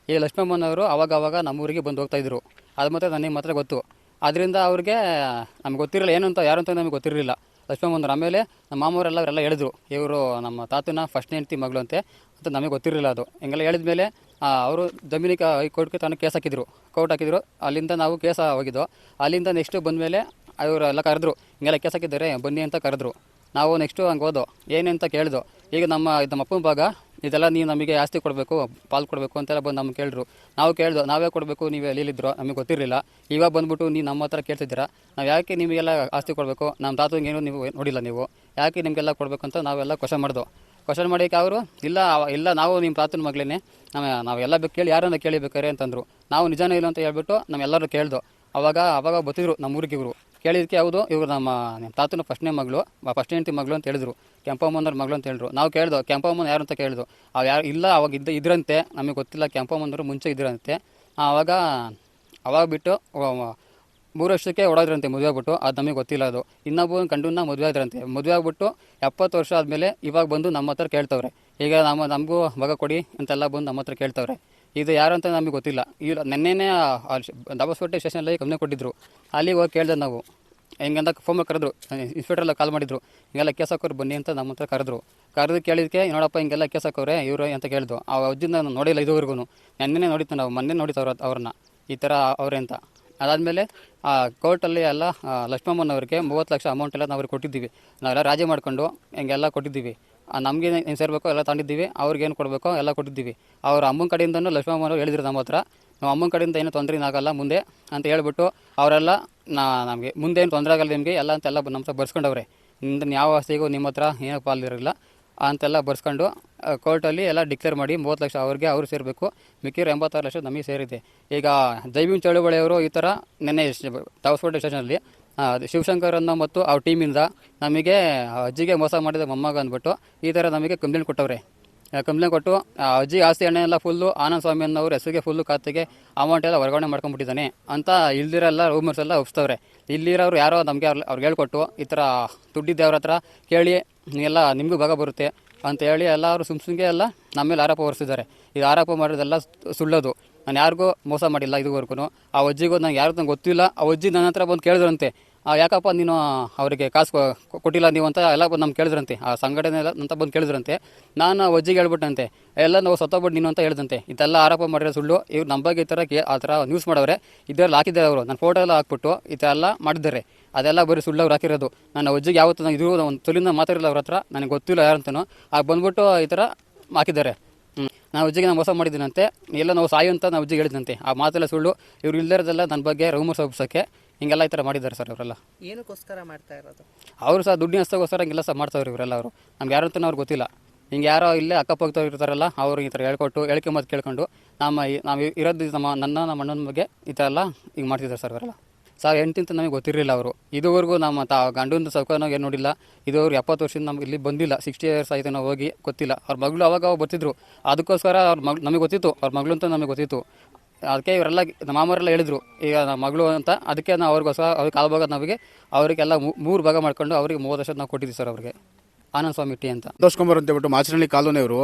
ಈ ಲಕ್ಷ್ಮಮ್ಮನವರು ಅವಾಗ ನಮ್ಮೂರಿಗೆ ಬಂದು ಹೋಗ್ತಾಯಿದ್ರು. ಅದು ಮಾತ್ರ ನನಗೆ ಮಾತ್ರ ಗೊತ್ತು. ಆದ್ದರಿಂದ ಅವ್ರಿಗೆ ನಮ್ಗೆ ಗೊತ್ತಿರಲಿಲ್ಲ ಏನು ಅಂತ, ಯಾರು ಅಂತ ನಮಗೆ ಗೊತ್ತಿರಲಿಲ್ಲ ಲಕ್ಷ್ಮಮ್ಮನವ್ರು. ಆಮೇಲೆ ನಮ್ಮ ಮಾಮವರೆಲ್ಲ ಹೇಳಿದ್ರು, ಇವರು ನಮ್ಮ ತಾತನ ಫಸ್ಟ್ ಹೆಂಡ್ತಿ ಮಗಳು ಅಂತ ನಮಗೆ ಗೊತ್ತಿರಲಿಲ್ಲ. ಅದು ಹಿಂಗೆಲ್ಲ ಹೇಳಿದ ಮೇಲೆ ಅವರು ಜಮೀನಿಗೆ ಹೈಕೋರ್ಟ್ಗೆ ತಾನು ಕೇಸ್ ಹಾಕಿದ್ರು. ಅಲ್ಲಿಂದ ನಾವು ಕೇಸ್ ಹೋಗಿದ್ದು. ಅಲ್ಲಿಂದ ನೆಕ್ಸ್ಟು ಬಂದಮೇಲೆ ಅವರೆಲ್ಲ ಕರೆದ್ರು, ಹಿಂಗೆಲ್ಲ ಕೇಸ್ ಹಾಕಿದ್ದಾರೆ ಬನ್ನಿ ಅಂತ ಕರೆದ್ರು. ನಾವು ನೆಕ್ಸ್ಟು ಹಂಗೆ ಹೋದೋ ಏನಂತ ಕೇಳಿದೋ, ಈಗ ನಮ್ಮ ಅಪ್ಪನ ಭಾಗ ಇದೆಲ್ಲ ನೀವು ನಮಗೆ ಆಸ್ತಿ ಕೊಡಬೇಕು, ಪಾಲು ಕೊಡಬೇಕು ಅಂತೆಲ್ಲ ಬಂದು ನಮ್ಗೆ ಕೇಳಿದ್ರು. ನಾವು ಕೇಳಿದೋ, ನಾವೇ ಕೊಡಬೇಕು, ನೀವು ಎಲ್ಲಿದ್ರೋ ನಮಗೆ ಗೊತ್ತಿರಲಿಲ್ಲ. ಇವಾಗ ಬಂದುಬಿಟ್ಟು ನೀವು ನಮ್ಮ ಹತ್ರ ಕೇಳ್ತಿದ್ದೀರಾ, ನಾವು ಯಾಕೆ ನಿಮಗೆಲ್ಲ ಆಸ್ತಿ ಕೊಡಬೇಕು, ನಮ್ಮ ತಾತಂಗೇನು ನೀವು ನೋಡಿಲ್ಲ, ನೀವು ಯಾಕೆ ನಿಮಗೆಲ್ಲ ಕೊಡಬೇಕು ಅಂತ ನಾವೆಲ್ಲ ಕ್ವಶನ್ ಮಾಡೋಕ್ಕೆ ಅವರು ಇಲ್ಲ ನಾವು ನಿಮ್ಮ ತಾತನ ಮಗಳೇ, ನಾವೆಲ್ಲ ಕೇಳಿ ಯಾರನ್ನ ಕೇಳಿಬೇಕಾರೆ ಅಂತಂದರು. ನಾವು ನಿಜಾನೇ ಇಲ್ಲ ಅಂತ ಹೇಳ್ಬಿಟ್ಟು ನಾವೆಲ್ಲರೂ ಕೇಳ್ದೋ. ಅವಾಗ ಬರ್ತಿದ್ರು ನಮ್ಮೂರಿಗೆ. ಇವರು ಕೇಳಿದ್ದಕ್ಕೆ ಹೌದು ಇವರು ನಮ್ಮ ತಾತನ ಫಸ್ಟ್ ಹೆಂಡ್ತಿ ಮಗಳು ಅಂತ ಹೇಳಿದ್ರು, ಕೆಂಪಮ್ಮನವ್ರ ಮಗಳು ಅಂತ ಹೇಳಿದ್ರು. ನಾವು ಕೇಳ್ದೋ ಕೆಂಪಮ್ಮನ ಯಾರು ಅಂತ ಕೇಳಿದ್ರು. ಯಾರು ಇಲ್ಲ, ಇದ್ರಂತೆ, ನಮಗೆ ಗೊತ್ತಿಲ್ಲ, ಕೆಂಪಮ್ಮನವರು ಮುಂಚೆ ಇದ್ರಂತೆ. ಅವಾಗ ಬಿಟ್ಟು 3 ವರ್ಷಕ್ಕೆ ಹೊಡೋದ್ರಂತೆ ಮದುವೆ ಆಗ್ಬಿಟ್ಟು. ಅದು ನಮಗೆ ಗೊತ್ತಿಲ್ಲ. ಅದು ಇನ್ನೊಬ್ಬ ಗಂಡನ್ನ ಮದುವೆ ಆದ್ರಂತೆ. ಮದುವೆ ಆಗ್ಬಿಟ್ಟು 70 ವರ್ಷ ಆದಮೇಲೆ ಇವಾಗ ಬಂದು ನಮ್ಮ ಹತ್ರ ಕೇಳ್ತವ್ರೆ, ಈಗ ನಮಗೂ ಭಾಗ ಕೊಡಿ ಅಂತೆಲ್ಲ ಬಂದು ನಮ್ಮ ಹತ್ರ ಕೇಳ್ತವ್ರೆ. ಇದು ಯಾರು ಅಂತ ನಮಗೆ ಗೊತ್ತಿಲ್ಲ. ನೆನ್ನೆನೇ ದಾಬಸ್ಪೇಟೆ ಸ್ಟೇಷನಲ್ಲಿ ಕಂಪ್ಲೇಂಟ್ ಕೊಟ್ಟಿದ್ರು. ಅಲ್ಲಿ ಹೋಗಿ ಕೇಳಿದೆ ನಾವು. ಹಿಂಗಂತ ಫೋನ್ ಕರೆದ್ರು, ಇನ್ಸ್ಪೆಕ್ಟ್ರೆಲ್ಲ ಕಾಲ್ ಮಾಡಿದ್ರು, ಹಿಂಗೆಲ್ಲ ಕೇಸ್ ಹಾಕೋರು ಬನ್ನಿ ಅಂತ ನಮ್ಮ ಹತ್ರ ಕರೆದು ಕೇಳಿದಕ್ಕೆ, ನೋಡಪ್ಪ ಹಿಂಗೆಲ್ಲ ಕೇಸ್ ಹಾಕೋರೆ ಇವರು ಅಂತ ಕೇಳಿದ್ರು. ಆ ಅಜ್ಜಿನ ನಾನು ನೋಡಿಲ್ಲ ಇದುವರೆಗೂ. ನೆನ್ನೆನೇ ನೋಡಿತ್ತು, ನಾವು ಮೊನ್ನೆ ನೋಡಿತ್ತು ಅವ್ರನ್ನ ಈ ಥರ ಅವರೇ ಅಂತ. ಅದಾದಮೇಲೆ ಕೋರ್ಟಲ್ಲಿ ಎಲ್ಲ ಲಕ್ಷ್ಮಮ್ಮನವ್ರಿಗೆ 30 ಲಕ್ಷ ಅಮೌಂಟ್ ಎಲ್ಲ ನಾವು ಅವ್ರಿಗೆ ಕೊಟ್ಟಿದ್ದೀವಿ. ನಾವೆಲ್ಲ ರಾಜಿ ಮಾಡ್ಕೊಂಡು ಹಿಂಗೆಲ್ಲ ಕೊಟ್ಟಿದ್ದೀವಿ. ನಮಗೆ ಏನು ಸೇರಬೇಕೋ ಎಲ್ಲ ತಗೊಂಡಿದ್ದೀವಿ, ಅವ್ರಿಗೇನು ಕೊಡಬೇಕೋ ಎಲ್ಲ ಕೊಟ್ಟಿದ್ದೀವಿ. ಅವ್ರ ಅಮ್ಮನ ಕಡೆಯಿಂದನೂ ಲಕ್ಷ್ಮಮ್ಮನವ್ರು ಹೇಳಿದ್ರು ನಮ್ಮ ಹತ್ರ, ನಾವು ಅಮ್ಮನ ಕಡೆಯಿಂದ ಏನೂ ತೊಂದರೆ ಆಗಲ್ಲ ಮುಂದೆ ಅಂತ ಹೇಳ್ಬಿಟ್ಟು ಅವರೆಲ್ಲ ನಮಗೆ ಮುಂದೆ ಏನು ತೊಂದರೆ ಆಗಲ್ಲ ನಿಮಗೆ ಎಲ್ಲ ಅಂತೆಲ್ಲ ನಮ್ಮ ಹತ್ರ ಬರ್ಸ್ಕೊಂಡವ್ರೆ. ನಿಮ್ದು ಯಾವ ಆಸ್ತಿಗೂ ನಿಮ್ಮ ಹತ್ರ ಏನೂ ಪಾಲಿರಲಿಲ್ಲ ಅಂತೆಲ್ಲ ಬರ್ಸ್ಕೊಂಡು ಕೋರ್ಟಲ್ಲಿ ಎಲ್ಲ ಡಿಕ್ಲೇರ್ ಮಾಡಿ 30 ಲಕ್ಷ ಅವ್ರು ಸೇರಬೇಕು, ಮಿಕ್ಕಿರೋ 86 ಲಕ್ಷ ನಮಗೆ ಸೇರಿದೆ. ಈಗ ಜೈವಿನ್ ಚಳುವಳಿಯವರು ಈ ಥರ ನೆನ್ನೆ ದಾಬಸ್ಪೇಟೆ ಸ್ಟೇಷನಲ್ಲಿ ಶಿವಶಂಕರನ್ನ ಮತ್ತು ಅವ್ರ ಟೀಮಿಂದ ನಮಗೆ ಅಜ್ಜಿಗೆ ಮೋಸ ಮಾಡಿದ ಮೊಮ್ಮಗ ಅಂದ್ಬಿಟ್ಟು ಈ ಥರ ನಮಗೆ ಕಂಪ್ಲೇಂಟ್ ಕೊಟ್ಟವ್ರೆ. ಕಂಪ್ಲೇಂಟ್ ಕೊಟ್ಟು ಅಜ್ಜಿ ಆಸ್ತಿ ಹಣ ಎಲ್ಲ ಫುಲ್ಲು ಆನಂದ್ ಸ್ವಾಮಿ ಅನ್ನೋರು ಹೆಸರಿಗೆ ಫುಲ್ಲು ಖಾತೆಗೆ ಅಮೌಂಟ್ ಎಲ್ಲ ವರ್ಗಾವಣೆ ಮಾಡ್ಕೊಂಡ್ಬಿಟ್ಟಿದ್ದಾನೆ ಅಂತ ಇಲ್ದಿರೆಲ್ಲ ರೂಮರ್ಸ್ ಎಲ್ಲ ಒಪ್ಪಿಸ್ತವ್ರೆ. ಇಲ್ಲಿರೋರು ಯಾರೋ ನಮಗೆ ಅವ್ರಿಗೆ ಹೇಳ್ಕೊಟ್ಟು ಈ ಥರ ದುಡ್ಡಿದ್ದೆ ಅವ್ರ ಹತ್ರ ಕೇಳಿ ಎಲ್ಲ ನಿಮಗೂ ಭಾಗ ಬರುತ್ತೆ ಅಂತ ಹೇಳಿ ಎಲ್ಲರೂ ಸುಮ್ಗೆ ಎಲ್ಲ ನಮ್ಮ ಮೇಲೆ ಆರೋಪ ಹೊರಿಸಿದ್ದಾರೆ. ಇದು ಆರೋಪ ಮಾಡೋದೆಲ್ಲ ಸುಳ್ಳೋದು. ನಾನು ಯಾರಿಗೂ ಮೋಸ ಮಾಡಿಲ್ಲ ಇದುವರೆಗೂ. ಆ ಅಜ್ಜಿಗೂ ನಂಗೆ ಯಾರು ನಂಗೆ ಗೊತ್ತಿಲ್ಲ. ಆ ಅಜ್ಜಿ ನನ್ನ ಹತ್ರ ಬಂದು ಕೇಳಿದ್ರಂತೆ, ಯಾಕಪ್ಪ ನೀನು ಅವರಿಗೆ ಕಾಸು ಕೊಟ್ಟಿಲ್ಲ ನೀವು ಅಂತ ಎಲ್ಲ ಬಂದು ನಮ್ಗೆ ಕೇಳಿದ್ರಂತೆ. ಆ ಸಂಘಟನೆ ಎಲ್ಲ ಅಂತ ಬಂದು ಕೇಳಿದ್ರಂತೆ. ನಾನು ಅಜ್ಜಿಗೆ ಹೇಳ್ಬಿಟ್ಟಂತೆ, ಎಲ್ಲ ನಾವು ಸತ್ತೋಗ್ಬಿಟ್ಟು ನೀನು ಅಂತ ಹೇಳಿದಂತೆ. ಇದೆಲ್ಲ ಆರೋಪ ಮಾಡಿರೋ ಸುಳ್ಳು. ಇವ್ರು ನಮ್ಮ ಬಗ್ಗೆ ಈ ಥರ ಆ ಥರ ನ್ಯೂಸ್ ಮಾಡವ್ರೆ. ಇದರಲ್ಲಿ ಹಾಕಿದ್ದಾರೆ ಅವರು, ನನ್ನ ಫೋಟೋ ಎಲ್ಲ ಹಾಕ್ಬಿಟ್ಟು ಈ ಥರ ಎಲ್ಲ ಮಾಡಿದ್ದಾರೆ. ಅದೆಲ್ಲ ಬರೀ ಸುಳ್ಳು ಅವ್ರು ಹಾಕಿರೋದು. ನನ್ನ ಅಜ್ಜಿಗೆ ಯಾವತ್ತೂ ಇದು ಒಂದು ತೊಲಿಂದ ಮಾತಾಡಿಲ್ಲ ಅವ್ರ ಹತ್ರ, ನನಗೆ ಗೊತ್ತಿಲ್ಲ ಯಾರಂತನೂ. ಆಗ ಬಂದ್ಬಿಟ್ಟು ಈ ಥರ ಹಾಕಿದ್ದಾರೆ. ನಾವು ಅಜ್ಜಿಗೆ ನಾನು ಮೋಸ ಮಾಡಿದ್ದೀನಂತೆ, ಎಲ್ಲ ನಾವು ಸಾಯು ಅಂತ ನಾವು ಅಜ್ಜಿಗೆ ಹೇಳಿದಂತೆ. ಆ ಮಾತೆಲ್ಲ ಸುಳ್ಳು. ಇವ್ರು ಇಲ್ದಿರೋದೆಲ್ಲ ನನ್ನ ಬಗ್ಗೆ ರೂಮರ್ಸ್ ಹಬ್ಸೋಕ್ಕೆ ಹಿಂಗೆಲ್ಲ ಈ ಥರ ಮಾಡಿದ್ದಾರೆ ಸರ್ ಇವರೆಲ್ಲ. ಏನಕ್ಕೋಸ್ಕರ ಮಾಡ್ತಾ ಇರೋದು? ಅವರು ಸಹ ದುಡ್ಡಿನ ಹಸ್ತಗೋಸ್ಕರ ಹಿಂಗೆಲ್ಲ ಸಹ ಮಾಡ್ತಾವ್ರು ಇವರೆಲ್ಲ. ಅವರು ನಮ್ಗೆ ಯಾರು ಅಂತಲೂ ಅವ್ರಿಗೆ ಗೊತ್ತಿಲ್ಲ. ಹಿಂಗೆ ಯಾರೋ ಇಲ್ಲೇ ಅಕ್ಕಪಕ್ಕದವ್ರು ಇರ್ತಾರಲ್ಲ, ಅವರು ಈ ಥರ ಹೇಳಿಕೆ ಮಾತು ಕೇಳ್ಕೊಂಡು ನಾವು ಇರೋದು ನಮ್ಮ ಅಣ್ಣನ ಬಗ್ಗೆ ಈ ಥರ ಎಲ್ಲ ಹಿಂಗೆ ಮಾಡ್ತಿದ್ದಾರೆ ಸರ್ ಇವರೆಲ್ಲ. ಸರ್ ಹೆಂಡ್ತಿಂತ ನಮಗೆ ಗೊತ್ತಿರಲಿಲ್ಲ ಅವರು. ಇದುವರೆಗೂ ನಮ್ಮ ಗಂಡನ ಸೌಕರ್ಯ ಏನು ನೋಡಿಲ್ಲ. ಇದುವರೆಗೂ 70 ವರ್ಷದಿಂದ ನಮ್ಗೆ ಇಲ್ಲಿ ಬಂದಿಲ್ಲ. 60 ಇಯರ್ಸ್ ಆಯಿತು ನಾವು ಹೋಗಿ, ಗೊತ್ತಿಲ್ಲ. ಅವ್ರ ಮಗಳು ಅವಾಗ ಬರ್ತಿದ್ರು. ಅದಕ್ಕೋಸ್ಕರ ಅವ್ರ ಮಗಳು ನಮಗೆ ಗೊತ್ತಿತ್ತು, ಅವ್ರ ಮಗಳು ಅಂತ ನಮಗೆ ಗೊತ್ತಿತ್ತು. ಅದಕ್ಕೆ ಇವರೆಲ್ಲ ನಮ್ಮ ಮಾಮರೆಲ್ಲ ಹೇಳಿದ್ರು ಈಗ ನಮ್ಮ ಮಗಳು ಅಂತ. ಅದಕ್ಕೆ ನಾವು ಅವ್ರಿಗೋಸ್ಕರ ಅವ್ರಿಗೆ ಕಾಲು ಭಾಗ ನಮಗೆ ಅವರಿಗೆಲ್ಲ 3 ಭಾಗ ಮಾಡ್ಕೊಂಡು ಅವ್ರಿಗೆ 30 ವರ್ಷದ ನಾವು ಕೊಟ್ಟಿದ್ದೀವಿ ಸರ್ ಅವ್ರಿಗೆ. ಆನಂದ್ ಸ್ವಾಮಿ ಟಿ ಅಂತ ಸಂತೋಷ್ ಅಂತ ಹೇಳ್ಬಿಟ್ಟು ಮಾಚನಹಳ್ಳಿ ಕಾಲೋನಿಯವರು.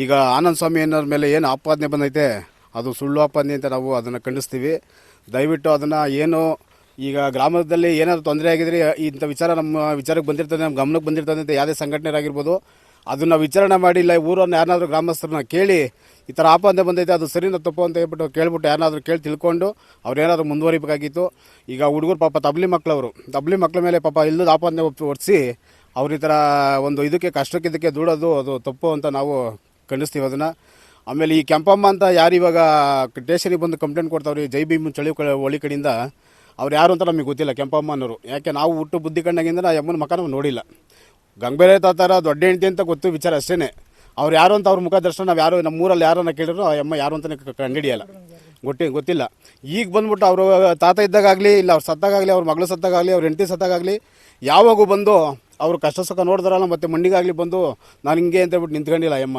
ಈಗ ಆನಂದ್ ಸ್ವಾಮಿ ಅನ್ನೋರ ಮೇಲೆ ಏನು ಆಪಾದನೆ ಬಂದೈತೆ ಅದು ಸುಳ್ಳು ಆಪಾದನೆ ಅಂತ ನಾವು ಅದನ್ನು ಖಂಡಿಸ್ತೀವಿ. ದಯವಿಟ್ಟು ಅದನ್ನು ಏನು ಈಗ ಗ್ರಾಮದಲ್ಲಿ ಏನಾದರೂ ತೊಂದರೆ ಆಗಿದ್ರೆ ಇಂಥ ವಿಚಾರ ನಮ್ಮ ವಿಚಾರಕ್ಕೆ ಬಂದಿರ್ತದೆ, ನಮ್ಮ ಗಮನಕ್ಕೆ ಬಂದಿರ್ತದೆ ಅಂತ ಯಾವುದೇ ಸಂಘಟನೆಯಾಗಿರ್ಬೋದು ಅದನ್ನು ವಿಚಾರಣೆ ಮಾಡಿ, ಇಲ್ಲ ಊರನ್ನು ಯಾರನ್ನಾದ್ರೂ ಗ್ರಾಮಸ್ಥರನ್ನ ಕೇಳಿ ಈ ಥರ ಆಪಾದನೆ ಬಂದೈತೆ ಅದು ಸರಿನೋ ತಪ್ಪು ಅಂತ ಹೇಳ್ಬಿಟ್ಟು ಕೇಳ್ಬಿಟ್ಟು ಯಾರನ್ನಾದ್ರೂ ಕೇಳಿ ತಿಳ್ಕೊಂಡು ಅವ್ರು ಏನಾದರೂ ಮುಂದುವರಿಬೇಕಾಗಿತ್ತು. ಈಗ ಹುಡುಗರು ಪಾಪ ತಬ್ಲಿ ಮಕ್ಕಳ ಮೇಲೆ ಪಾಪ ಇಲ್ಲದ ಆಪಾದನೆ ಹೊರಿಸಿ ಅವ್ರ ಈ ಥರ ಒಂದು ಇದಕ್ಕೆ ಕಷ್ಟಕ್ಕಿದ್ದಕ್ಕೆ ದೂಡೋದು ಅದು ತಪ್ಪು ಅಂತ ನಾವು ಖಂಡಿಸ್ತೀವಿ ಅದನ್ನು. ಆಮೇಲೆ ಈ ಕೆಂಪಮ್ಮ ಅಂತ ಯಾರು ಇವಾಗ ಸ್ಟೇಷನಿಗೆ ಬಂದು ಕಂಪ್ಲೇಂಟ್ ಕೊಡ್ತಾವ್ರಿ ಜೈ ಭೀಮ್ ಚಳಿ ಒಳಿ ಕಡೆಯಿಂದ, ಅವ್ರು ಯಾರು ಅಂತ ನಮಗೆ ಗೊತ್ತಿಲ್ಲ ಕೆಂಪಮ್ಮ ಅನ್ನೋರು. ಯಾಕೆ ನಾವು ಹುಟ್ಟು ಬುದ್ಧಿ ಕಂಡಾಗಿಂದ ನಾವು ಅಮ್ಮನ ಮಕ್ಕ ನಾವು ನೋಡಿಲ್ಲ. ಗಂಗಬೇರೆ ತಾತರ ದೊಡ್ಡ ಹೆಂಡತಿ ಅಂತ ಗೊತ್ತು ವಿಚಾರ ಅಷ್ಟೇ. ಅವ್ರು ಯಾರು ಅಂತ ಅವ್ರ ಮುಖ ದರ್ಶನ ನಾವು ಯಾರು ನಮ್ಮೂರಲ್ಲಿ ಯಾರನ್ನ ಕೇಳಿದ್ರು ಆ ಅಮ್ಮ ಯಾರು ಅಂತಲೇ ಕಂಡುಹಿಡಿಯಲ್ಲ, ಗೊತ್ತಿಲ್ಲ. ಈಗ ಬಂದ್ಬಿಟ್ಟು ಅವರು ತಾತ ಇದ್ದಾಗಲಿ, ಇಲ್ಲ ಅವ್ರು ಸತ್ತಾಗಲಿ, ಅವ್ರ ಮಗಳು ಸತ್ತಾಗಲಿ, ಅವ್ರ ಹೆಂಡತಿ ಸತ್ತಾಗಲಿ ಯಾವಾಗೂ ಬಂದು ಅವ್ರು ಕಷ್ಟ ಸುಖ ನೋಡಿದ್ರಲ್ಲ, ಮತ್ತು ಮಂಡಿಗಾಗಲಿ ಬಂದು ನಾನು ಹಿಂಗೆ ಅಂತ ಹೇಳ್ಬಿಟ್ಟು ನಿಂತ್ಕೊಂಡಿಲ್ಲ ಅಮ್ಮ.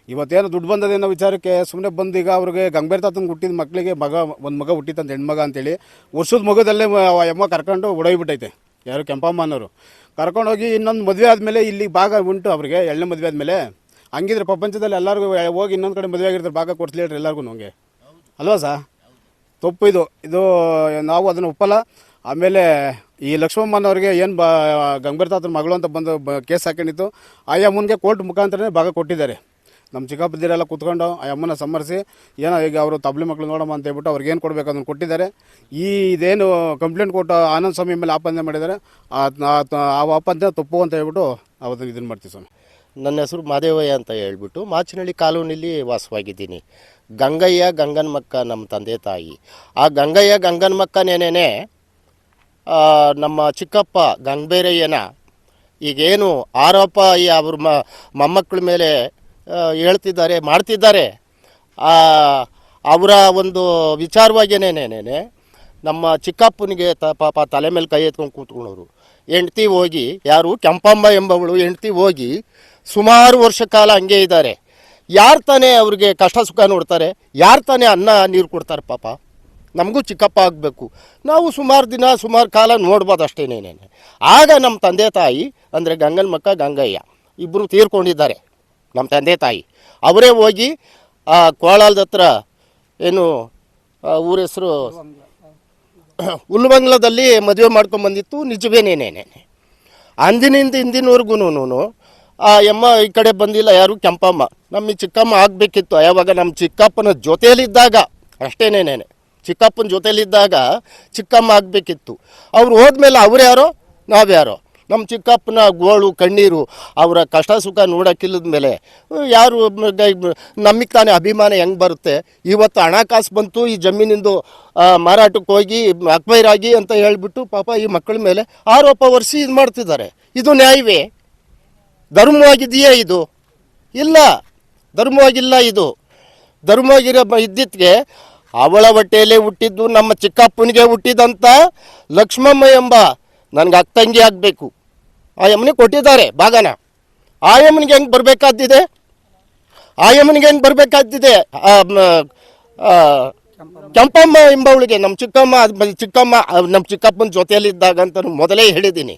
ಇವತ್ತೇನು ದುಡ್ಡು ಬಂದದೇನೋ ವಿಚಾರಕ್ಕೆ ಸುಮ್ಮನೆ ಬಂದು ಈಗ ಅವ್ರಿಗೆ ಗಂಗಬೇರ್ ತಾತಂಗೆ ಹುಟ್ಟಿದ ಮಕ್ಕಳಿಗೆ ಒಂದು ಮಗ ಹುಟ್ಟಿತ್ತಂತ ಹೆಣ್ಮಗ ಅಂತೇಳಿ ವರ್ಷದ ಮಗದಲ್ಲೇ ಅಮ್ಮ ಕರ್ಕೊಂಡು ಓಡೋಗ್ಬಿಟ್ಟೈತೆ. ಯಾರು ಕೆಂಪಮ್ಮ ಅನ್ನೋರು ಕರ್ಕೊಂಡೋಗಿ ಇನ್ನೊಂದು ಮದುವೆ ಆದಮೇಲೆ ಇಲ್ಲಿ ಭಾಗ ಉಂಟು ಅವ್ರಿಗೆ, 2ನೇ ಮದುವೆ ಆದಮೇಲೆ. ಹಂಗಿದ್ರೆ ಪ್ರಪಂಚದಲ್ಲಿ ಎಲ್ಲರಿಗೂ ಹೋಗಿ ಇನ್ನೊಂದು ಕಡೆ ಮದುವೆ ಆಗಿರ್ತಾರೆ, ಭಾಗ ಕೊಡ್ಸ್ಲಿ ಹೇಳ್ರಿ ಎಲ್ಲರಿಗೂ ನಮಗೆ ಅಲ್ವಾ ಸಾ? ತಪ್ಪು ಇದು ನಾವು ಅದನ್ನು ಒಪ್ಪಲ್ಲ. ಆಮೇಲೆ ಈ ಲಕ್ಷ್ಮಮ್ಮನವ್ರಿಗೆ ಏನು ಗಂಗಬೇರ್ ತಾತನ ಮಗಳು ಅಂತ ಬಂದು ಕೇಸ್ ಹಾಕೊಂಡಿತ್ತು, ಆ ಅಮ್ಮನಿಗೆ ಕೋರ್ಟ್ ಮುಖಾಂತರನೇ ಭಾಗ ಕೊಟ್ಟಿದ್ದಾರೆ. ನಮ್ಮ ಚಿಕ್ಕಪ್ಪದಿರೆಲ್ಲ ಕೂತ್ಕೊಂಡು ಆ ಅಮ್ಮನ ಸಮರಿಸಿ ಏನೋ ಈಗ ಅವರು ತಬ್ಲಿ ಮಕ್ಕಳು ನೋಡಮ್ಮ ಅಂತ ಹೇಳ್ಬಿಟ್ಟು ಅವ್ರಿಗೆ ಏನು ಕೊಡಬೇಕು ಅದನ್ನು ಕೊಟ್ಟಿದ್ದಾರೆ. ಇದೇನು ಕಂಪ್ಲೇಂಟ್ ಕೊಟ್ಟು ಆನಂದ್ ಸ್ವಾಮಿ ಮೇಲೆ ಆಪಾದನೆ ಮಾಡಿದ್ದಾರೆ, ಆ ಆಪಾದನೆ ತಪ್ಪು ಅಂತ ಹೇಳ್ಬಿಟ್ಟು ಅವತ್ತು ಇದನ್ನು ಮಾಡ್ತೀವಿ ಸ್ವಾಮಿ. ನನ್ನ ಹೆಸರು ಮಾದೇವಯ್ಯ ಅಂತ ಹೇಳ್ಬಿಟ್ಟು ಮಾಚನಹಳ್ಳಿ ಕಾಲೋನಿಲಿ ವಾಸವಾಗಿದ್ದೀನಿ. ಗಂಗನ ಮಕ್ಕ ನಮ್ಮ ತಂದೆ ತಾಯಿ. ಆ ಗಂಗನ ಮಕ್ಕನೇನೇ ನಮ್ಮ ಚಿಕ್ಕಪ್ಪ ಗಂಗಬೇರಯ್ಯನ ಈಗೇನು ಆರೋಪ ಅವ್ರ ಮೊಮ್ಮಕ್ಕಳ ಮೇಲೆ ಹೇಳ್ತಿದ್ದಾರೆ ಮಾಡ್ತಿದ್ದಾರೆ, ಅವರ ಒಂದು ವಿಚಾರವಾಗಿನೇನೇನೆ ನಮ್ಮ ಚಿಕ್ಕಪ್ಪನಿಗೆ ಪಾಪ ತಲೆ ಮೇಲೆ ಕೈ ಎತ್ಕೊಂಡು ಕೂತ್ಕೊಂಡವರು. ಹೆಂಡ್ತಿ ಹೋಗಿ, ಯಾರು ಕೆಂಪಮ್ಮ ಎಂಬವಳು ಹೆಂಡ್ತಿ ಹೋಗಿ ಸುಮಾರು ವರ್ಷ ಕಾಲ ಹಂಗೆ ಇದ್ದಾರೆ. ಯಾರು ತಾನೇ ಅವ್ರಿಗೆ ಕಷ್ಟ ಸುಖ ನೋಡ್ತಾರೆ? ಯಾರು ತಾನೇ ಅನ್ನ ನೀರು ಕೊಡ್ತಾರೆ? ಪಾಪ ನಮಗೂ ಚಿಕ್ಕಪ್ಪ ಆಗಬೇಕು, ನಾವು ಸುಮಾರು ದಿನ ಸುಮಾರು ಕಾಲ ನೋಡ್ಬೋದು ಅಷ್ಟೇನೇನೆ. ಆಗ ನಮ್ಮ ತಂದೆ ತಾಯಿ ಅಂದರೆ ಗಂಗನ ಮಕ್ಕ ಗಂಗಯ್ಯ ಇಬ್ಬರು ತೀರ್ಕೊಂಡಿದ್ದಾರೆ. ನಮ್ಮ ತಂದೆ ತಾಯಿ ಅವರೇ ಹೋಗಿ ಕೋಳಾಲದ ಹತ್ರ ಏನು ಊರ ಹೆಸರು ಹುಲ್ಬಂಗ್ಲದಲ್ಲಿ ಮದುವೆ ಮಾಡ್ಕೊಂಬಂದಿತ್ತು. ನಿಜವೇನೇನೇನೆ ಅಂದಿನಿಂದ ಇಂದಿನವರೆಗೂ ಆ ಅಮ್ಮ ಈ ಕಡೆ ಬಂದಿಲ್ಲ. ಯಾರು ಕೆಂಪಮ್ಮ ನಮ್ಮ ಚಿಕ್ಕಮ್ಮ ಆಗಬೇಕಿತ್ತು. ಯಾವಾಗ ನಮ್ಮ ಚಿಕ್ಕಪ್ಪನ ಜೊತೆಯಲ್ಲಿದ್ದಾಗ ಅಷ್ಟೇನೇನೇನೆ, ಚಿಕ್ಕಪ್ಪನ ಜೊತೆಯಲ್ಲಿದ್ದಾಗ ಚಿಕ್ಕಮ್ಮ ಆಗಬೇಕಿತ್ತು. ಅವ್ರು ಹೋದ್ಮೇಲೆ ಅವ್ರ್ಯಾರೋ ನಾವ್ಯಾರೋ. ನಮ್ಮ ಚಿಕ್ಕಪ್ಪನ ಗೋಳು ಕಣ್ಣೀರು ಅವರ ಕಷ್ಟ ಸುಖ ನೋಡೋಕ್ಕಿಲ್ಲದ ಮೇಲೆ ಯಾರು ನಮಗೆ ತಾನೇ ಅಭಿಮಾನ ಹೆಂಗೆ ಬರುತ್ತೆ? ಇವತ್ತು ಹಣಕಾಸು ಬಂತು, ಈ ಜಮೀನಿಂದು ಮಾರಾಟಕ್ಕೆ ಹೋಗಿ ಅಕ್ವೈರಾಗಿ ಅಂತ ಹೇಳಿಬಿಟ್ಟು ಪಾಪ ಈ ಮಕ್ಕಳ ಮೇಲೆ ಆರೋಪ ಹೊರಿಸಿ ಇದು ಮಾಡ್ತಿದ್ದಾರೆ. ಇದು ನ್ಯಾಯವೇ? ಧರ್ಮವಾಗಿದೆಯೇ ಇದು? ಇಲ್ಲ, ಧರ್ಮವಾಗಿಲ್ಲ. ಇದು ಧರ್ಮವಾಗಿರೋ ಇದ್ದಿದ್ಗೆ ಅವಳ ಹೊಟ್ಟೆಯಲ್ಲೇ ಹುಟ್ಟಿದ್ದು ನಮ್ಮ ಚಿಕ್ಕಪ್ಪನಿಗೆ ಹುಟ್ಟಿದಂಥ ಲಕ್ಷ್ಮಮ್ಮ ಎಂಬ ನನಗೆ ಅಕ್ಕಂಗಿ ಆಗಬೇಕು. ಆ ಯಮ್ಮನಿಗೆ ಕೊಟ್ಟಿದ್ದಾರೆ ಭಾಗನ. ಆ ಯಮ್ಮನಿಗೆ ಹೆಂಗೆ ಬರಬೇಕಾದ್ದಿದೆ? ಆ ಯಮ್ಮನಿಗೆ ಹೆಂಗೆ ಬರಬೇಕಾದ್ದಿದೆ? ಕೆಂಪಮ್ಮ ಎಂಬವಳಿಗೆ ನಮ್ಮ ಚಿಕ್ಕಮ್ಮ ನಮ್ಮ ಚಿಕ್ಕಪ್ಪನ ಜೊತೆಯಲ್ಲಿದ್ದಾಗ ಅಂತ ಮೊದಲೇ ಹೇಳಿದ್ದೀನಿ.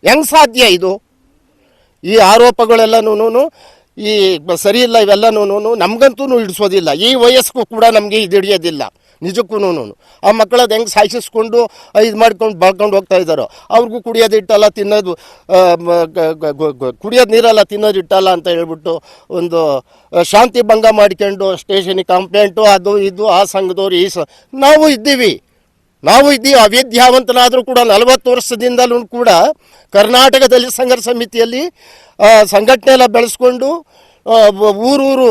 ಹೆಂಗೆ ಸಾಧ್ಯ ಇದು? ಈ ಆರೋಪಗಳೆಲ್ಲನೂ ಈ ಸರಿ ಇಲ್ಲ. ಇವೆಲ್ಲನೂ ನಮಗಂತೂ ಹಿಡಿಸೋದಿಲ್ಲ. ಈ ವಯಸ್ಸಿಗೂ ಕೂಡ ನಮಗೆ ಇದು ಹಿಡಿಯೋದಿಲ್ಲ ನಿಜಕ್ಕೂ. ಆ ಮಕ್ಕಳದ್ದು ಹೆಂಗೆ ಸಾಯಿಸಿಸ್ಕೊಂಡು ಇದು ಮಾಡ್ಕೊಂಡು ಬಾಳ್ಕೊಂಡು ಹೋಗ್ತಾ ಇದ್ದಾರೋ, ಅವ್ರಿಗೂ ಕುಡಿಯೋದು ಇಟ್ಟಲ್ಲ, ತಿನ್ನೋದು ಕುಡಿಯೋದು ನೀರಲ್ಲ, ತಿನ್ನೋದು ಇಟ್ಟಲ್ಲ ಅಂತ ಹೇಳ್ಬಿಟ್ಟು ಒಂದು ಶಾಂತಿ ಭಂಗ ಮಾಡ್ಕೊಂಡು ಸ್ಟೇಷನಿಗೆ ಕಂಪ್ಲೇಂಟು ಅದು ಇದು, ಆ ಸಂಘದವ್ರು ನಾವು ಇದ್ದೀವಿ. ಅವಿದ್ಯಾವಂತನಾದರೂ ಕೂಡ 40 ವರ್ಷದಿಂದಲೂ ಕೂಡ ಕರ್ನಾಟಕದಲ್ಲಿ ಸಂಘರ್ಷ ಸಮಿತಿಯಲ್ಲಿ ಸಂಘಟನೆ ಎಲ್ಲ ಬೆಳೆಸ್ಕೊಂಡು ಊರೂರು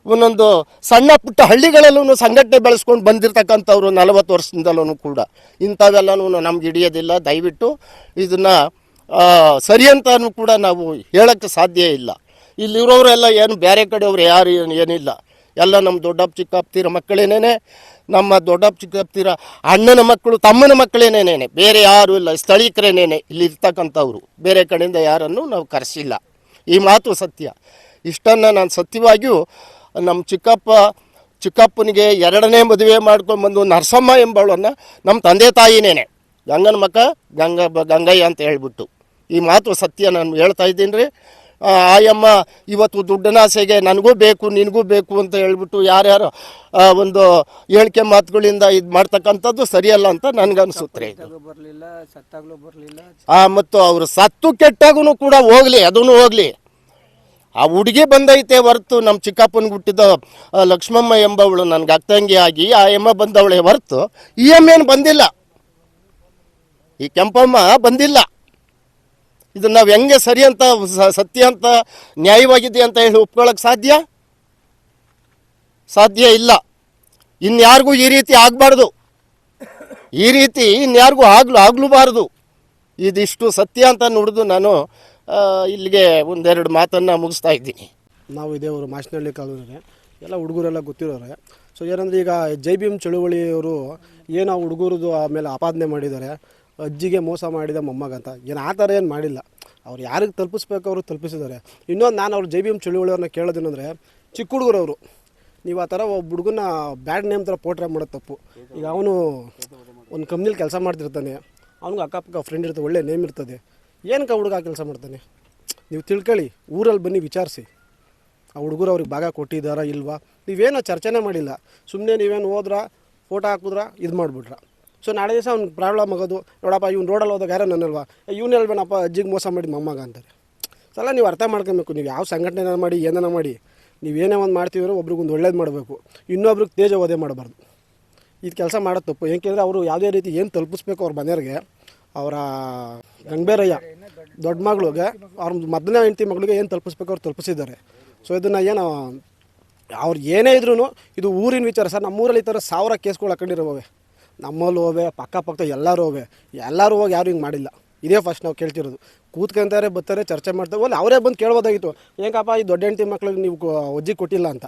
ಒಂದೊಂದು ಸಣ್ಣ ಪುಟ್ಟ ಹಳ್ಳಿಗಳಲ್ಲೂ ಸಂಘಟನೆ ಬೆಳೆಸ್ಕೊಂಡು ಬಂದಿರತಕ್ಕಂಥವ್ರು 40 ವರ್ಷದಿಂದಲೂ ಕೂಡ. ಇಂಥವೆಲ್ಲನೂ ನಮ್ಗೆ ಹಿಡಿಯೋದಿಲ್ಲ. ದಯವಿಟ್ಟು ಇದನ್ನು ಸರಿ ಅಂತಲೂ ಕೂಡ ನಾವು ಹೇಳೋಕ್ಕೆ ಸಾಧ್ಯ ಇಲ್ಲ. ಇಲ್ಲಿರೋರೆಲ್ಲ ಏನು ಬೇರೆ ಕಡೆಯವ್ರು ಯಾರು ಏನಿಲ್ಲ, ಎಲ್ಲ ನಮ್ಮ ದೊಡ್ಡಪ್ಪ ಚಿಕ್ಕಪ್ಪತ್ತಿರ ಮಕ್ಕಳೇನೇನೆ, ನಮ್ಮ ದೊಡ್ಡಪ್ಪ ಚಿಕ್ಕಪ್ಪತ್ತಿರ ಅಣ್ಣನ ಮಕ್ಕಳು ತಮ್ಮನ ಮಕ್ಕಳೇನೇನೆ, ಬೇರೆ ಯಾರೂ ಇಲ್ಲ. ಸ್ಥಳೀಕರೇನೇನೆ ಇಲ್ಲಿ ಇರ್ತಕ್ಕಂಥವ್ರು, ಬೇರೆ ಕಡೆಯಿಂದ ಯಾರನ್ನು ನಾವು ಕರೆಸಿಲ್ಲ. ಈ ಮಾತು ಸತ್ಯ. ಇಷ್ಟನ್ನು ನಾನು ಸತ್ಯವಾಗಿಯೂ ನಮ್ಮ ಚಿಕ್ಕಪ್ಪನಿಗೆ 2ನೇ ಮದುವೆ ಮಾಡ್ಕೊಂಡ್ಬಂದು ನರಸಮ್ಮ ಎಂಬವಳನ್ನು ನಮ್ಮ ತಂದೆ ತಾಯಿನೇನೆ, ಗಂಗನ ಮಕ್ಕ ಗಂಗಯ್ಯ ಅಂತ ಹೇಳ್ಬಿಟ್ಟು. ಈ ಮಾತು ಸತ್ಯ ನಾನು ಹೇಳ್ತಾ ಇದ್ದೀನಿ ರೀ. ಆಯಮ್ಮ ಇವತ್ತು ದುಡ್ಡನಾಸೆಗೆ ನನಗೂ ಬೇಕು ನಿನಗೂ ಬೇಕು ಅಂತ ಹೇಳ್ಬಿಟ್ಟು ಯಾರ್ಯಾರು ಒಂದು ಹೇಳಿಕೆ ಮಾತುಗಳಿಂದ ಇದು ಮಾಡ್ತಕ್ಕಂಥದ್ದು ಸರಿಯಲ್ಲ ಅಂತ ನನಗನ್ಸುತ್ತೆ. ಮತ್ತು ಅವರು ಸತ್ತು ಕೆಟ್ಟಾಗೂ ಕೂಡ ಹೋಗಲಿ, ಅದೂ ಹೋಗಲಿ. ಆ ಹುಡುಗಿ ಬಂದೈತೆ ಹೊರತು ನಮ್ಮ ಚಿಕ್ಕಪ್ಪನಿಗೆ ಹುಟ್ಟಿದ ಲಕ್ಷ್ಮಮ್ಮ ಎಂಬವಳು ನನಗೆ ಅಕ್ಕಂಗಿ ಆಗಿ ಆ ಎಮ್ಮ ಬಂದವಳೆ ಹೊರತು ಈ ಎಮ್ಮೇನು ಬಂದಿಲ್ಲ, ಈ ಕೆಂಪಮ್ಮ ಬಂದಿಲ್ಲ. ಇದನ್ನು ನಾವು ಹೆಂಗೆ ಸರಿ ಅಂತ ಸತ್ಯ ಅಂತ ನ್ಯಾಯವಾಗಿದೆ ಅಂತ ಹೇಳಿ ಒಪ್ಕೊಳ್ಳೋಕೆ ಸಾಧ್ಯ ಇಲ್ಲ. ಇನ್ಯಾರಿಗೂ ಈ ರೀತಿ ಆಗಬಾರ್ದು, ಈ ರೀತಿ ಇನ್ಯಾರಿಗೂ ಆಗಲೂಬಾರ್ದು. ಇದಿಷ್ಟು ಸತ್ಯ ಅಂತ ನೋಡಿದು ನಾನು ಇಲ್ಲಿಗೆ ಒಂದೆರಡು ಮಾತನ್ನು ಮುಗಿಸ್ತಾ ಇದ್ದೀನಿ. ನಾವು ಇದೇ ಊರು ಮಾಚನಹಳ್ಳಿ ಕಾಲೋನಿಗೆ ಎಲ್ಲ ಹುಡುಗರೆಲ್ಲ ಗೊತ್ತಿರೋರೆ. ಸೊ ಏನಂದರೆ ಈಗ ಜೈ ಭೀಮ್ ಚಳುವಳಿಯವರು ಏನು ಆ ಹುಡುಗರದು ಆಮೇಲೆ ಆಪಾದನೆ ಮಾಡಿದ್ದಾರೆ, ಅಜ್ಜಿಗೆ ಮೋಸ ಮಾಡಿದ ಮೊಮ್ಮಗ ಅಂತ. ಏನು ಆ ಥರ ಏನು ಮಾಡಿಲ್ಲ. ಅವ್ರು ಯಾರಿಗೆ ತಲುಪಿಸ್ಬೇಕು ಅವರು ತಲುಪಿಸಿದ್ದಾರೆ. ಇನ್ನೊಂದು ನಾನು ಅವ್ರು ಜೈ ಭೀಮ್ ಚಳುವಳಿಯವ್ರನ್ನ ಕೇಳೋದೇನೆಂದರೆ, ಚಿಕ್ಕ ಹುಡುಗರವರು ನೀವು ಆ ಥರ ಒಬ್ಬ ಹುಡುಗನ ಬ್ಯಾಡ್ ನೇಮ್ ಥರ ಪೋಟ್ರೆ ಮಾಡೋದು ತಪ್ಪು. ಈಗ ಅವನು ಒಂದು ಕಂಪ್ನಿಲಿ ಕೆಲಸ ಮಾಡ್ತಿರ್ತಾನೆ, ಅವ್ನಿಗೆ ಅಕ್ಕಪಕ್ಕ ಫ್ರೆಂಡ್ ಇರ್ತದೆ, ಒಳ್ಳೆ ನೇಮ್ ಇರ್ತದೆ, ಏನಕ್ಕೆ ಹುಡುಗ ಕೆಲಸ ಮಾಡ್ತಾನೆ ನೀವು ತಿಳ್ಕೊಳ್ಳಿ. ಊರಲ್ಲಿ ಬನ್ನಿ ವಿಚಾರಿಸಿ ಆ ಹುಡುಗರು ಅವ್ರಿಗೆ ಭಾಗ ಕೊಟ್ಟಿದ್ದಾರಾ ಇಲ್ವಾ, ನೀವೇನೋ ಚರ್ಚೆನೇ ಮಾಡಿಲ್ಲ. ಸುಮ್ಮನೆ ನೀವೇನು ಹೋದ್ರ ಫೋಟೋ ಹಾಕಿದ್ರ ಇದು ಮಾಡಿಬಿಟ್ರ. ಸೊ ನಾಳೆ ದಿವಸ ಅವ್ನಿಗೆ ಪ್ರಾಬ್ಲಮ್ ಆಗೋದು, ನೋಡಪ್ಪ ಇವ್ನು ರೋಡಲ್ಲಿ ಹೋದಾಗ ಯಾರೋ ನನ್ನಲ್ವಾ ಇವ್ನು ಹೇಳ್ಬೇನಪ್ಪ ಅಜ್ಜಿಗೆ ಮೋಸ ಮಾಡಿ ಮೊಮ್ಮಗ ಅಂತಾರೆ. ಸಲ ನೀವು ಅರ್ಥ ಮಾಡ್ಕೊಬೇಕು. ನೀವು ಯಾವ ಸಂಘಟನೆ ಮಾಡಿ ಏನಾರ ಮಾಡಿ ನೀವೇನೇ ಒಂದು ಮಾಡ್ತೀರೋ ಒಬ್ರಿಗೊಂದು ಒಳ್ಳೇದು ಮಾಡಬೇಕು, ಇನ್ನೊಬ್ರಿಗೆ ತೇಜ ಓದೇ ಮಾಡಬಾರ್ದು. ಇದು ಕೆಲಸ ಮಾಡೋದು ತಪ್ಪು. ಏಕೆಂದರೆ ಅವರು ಯಾವುದೇ ರೀತಿ ಏನು ತಲುಪಿಸ್ಬೇಕು ಅವ್ರ ಮನೆಯವ್ರಿಗೆ, ಅವರ ಗಂಗಬೇರಯ್ಯ ದೊಡ್ಡ ಮಗಳಿಗೆ ಅವ್ರ ಮೊದಲನೇ ಹೆಂಡತಿ ಮಗಳಿಗೆ ಏನು ತಲುಪಿಸ್ಬೇಕು ಅವ್ರು ತಲುಪಿಸಿದ್ದಾರೆ. ಸೊ ಇದನ್ನು ಏನು ಅವ್ರು ಏನೇ ಇದ್ರೂ ಇದು ಊರಿನ ವಿಚಾರ ಸರ್. ನಮ್ಮೂರಲ್ಲಿ ಈ ಥರ 1000 ಕೇಸ್ಗಳು ಹಾಕೊಂಡಿರೋವೆ, ನಮ್ಮಲ್ಲೂ ಹೋವೆ, ಪಕ್ಕ ಎಲ್ಲರೂ ಹೋಗಿ ಯಾರು ಹಿಂಗೆ ಮಾಡಿಲ್ಲ. ಇದೇ ಫಸ್ಟ್ ನಾವು ಕೇಳ್ತಿರೋದು. ಕೂತ್ಕೊಂತಾರೆ, ಬರ್ತಾರೆ, ಚರ್ಚೆ ಮಾಡ್ತಾರೆ. ಒಳ್ಳೆ ಅವರೇ ಬಂದು ಕೇಳ್ಬೋದಾಗಿತ್ತು, ಹೆಂಗಪ್ಪ ಈ ದೊಡ್ಡ ಹೆಂಡತಿ ಮಕ್ಳಿಗೆ ನೀವು ಅಜ್ಜಿ ಕೊಟ್ಟಿಲ್ಲ ಅಂತ.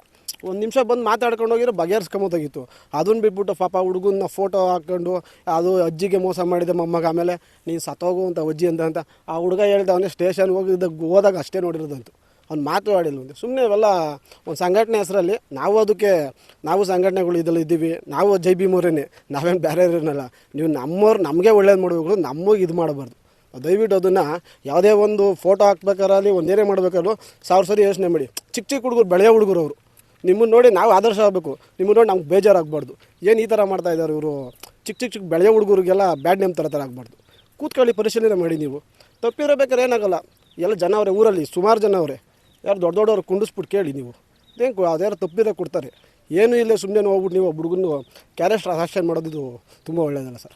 ಒಂದು ನಿಮಿಷ ಬಂದು ಮಾತಾಡ್ಕೊಂಡು ಹೋಗಿರೋ ಬಗೆಹರಿಸ್ಕೊಂಬೋದಾಗಿತ್ತು. ಅದನ್ನು ಬಿಟ್ಬಿಟ್ಟು ಪಾಪ ಹುಡುಗನ ಫೋಟೋ ಹಾಕ್ಕೊಂಡು ಅದು ಅಜ್ಜಿಗೆ ಮೋಸ ಮಾಡಿದೆ ಮೊಮ್ಮಗ, ಆಮೇಲೆ ನೀನು ಸತ್ತೋಗುವಂಥ ಅಜ್ಜಿ ಅಂತ ಆ ಹುಡುಗ ಹೇಳ್ದೆ. ಅವನೇ ಸ್ಟೇಷನ್ಗೆ ಹೋದಾಗ ಅಷ್ಟೇ ನೋಡಿರೋದಂತು, ಅವ್ನು ಮಾತಾಡಿಲ್ಲ. ಒಂದು ಸುಮ್ಮನೆ ಇವೆಲ್ಲ ಒಂದು ಸಂಘಟನೆ ಹೆಸರಲ್ಲಿ ನಾವು ಸಂಘಟನೆಗಳು ಇದೆಲ್ಲ ಇದ್ದೀವಿ. ನಾವು ಜೈ ಭೀಮವ್ರೇನೆ, ನಾವೇನು ಬೇರೆ ಇರೋನಲ್ಲ. ನೀವು ನಮಗೆ ಒಳ್ಳೇದು ಮಾಡಬೇಕು, ನಮಗೆ ಇದು ಮಾಡಬಾರ್ದು. ದಯವಿಟ್ಟು ಅದನ್ನು ಯಾವುದೇ ಒಂದು ಫೋಟೋ ಹಾಕ್ಬೇಕಾರಲ್ಲಿ ಒಂದೇನೇ ಮಾಡಬೇಕಾದ್ರು 1000 ಸರಿ ಯೋಚನೆ ಮಾಡಿ. ಚಿಕ್ಕ ಹುಡುಗರು, ಬೆಳೆಯೋ ಹುಡುಗರು ಅವರು ನಿಮ್ಮನ್ನು ನೋಡಿ ನಾವು ಆದರ್ಶ ಆಗಬೇಕು, ನಿಮ್ಮನ್ನು ನೋಡಿ ನಮ್ಗೆ ಬೇಜಾರಾಗಬಾರ್ದು. ಏನು ಈ ಥರ ಮಾಡ್ತಾಯಿದ್ದಾರೆ ಇವರು. ಚಿಕ್ಕ ಬೆಳೆಯೋ ಹುಡುಗರಿಗೆಲ್ಲ ಬ್ಯಾಡ್ ನೇಮ್ ಥರ ಆಗಬಾರ್ದು. ಕೂತ್ಕೊಳ್ಳಿ, ಪರಿಶೀಲನೆ ಮಾಡಿ. ನೀವು ತಪ್ಪಿರಬೇಕಾದ್ರೆ ಏನಾಗಲ್ಲ. ಎಲ್ಲ ಜನ ಅವರೇ, ಊರಲ್ಲಿ ಸುಮಾರು ಜನ ಅವರೇ, ಯಾರು ದೊಡ್ಡವ್ರು ಕುಂಡಿಸ್ಬಿಟ್ಟು ಕೇಳಿ. ನೀವು ಏನು ಅದ್ಯಾರು ತಪ್ಪಿದ್ರೆ ಕೊಡ್ತಾರೆ. ಏನೂ ಇಲ್ಲ, ಸುಮ್ಮನೆ ಹೋಗ್ಬಿಟ್ಟು ನೀವು ಹುಡುಗನ್ನು ಕ್ಯಾರೆಕ್ಟರ್ ಅಸಾಕ್ಷನ್ ಮಾಡೋದು ತುಂಬ ಒಳ್ಳೆಯದಲ್ಲ ಸರ್.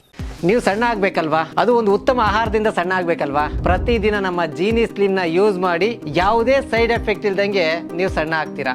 ನೀವು ಸಣ್ಣ ಆಗಬೇಕಲ್ವಾ, ಅದು ಒಂದು ಉತ್ತಮ ಆಹಾರದಿಂದ ಸಣ್ಣ ಆಗಬೇಕಲ್ವಾ. ಪ್ರತಿದಿನ ನಮ್ಮ ಜೀನಿ ಸ್ಲಿಮ್ನ ಯೂಸ್ ಮಾಡಿ ಯಾವುದೇ ಸೈಡ್ ಎಫೆಕ್ಟ್ ಇಲ್ದಂಗೆ ನೀವು ಸಣ್ಣ ಆಗ್ತೀರಾ.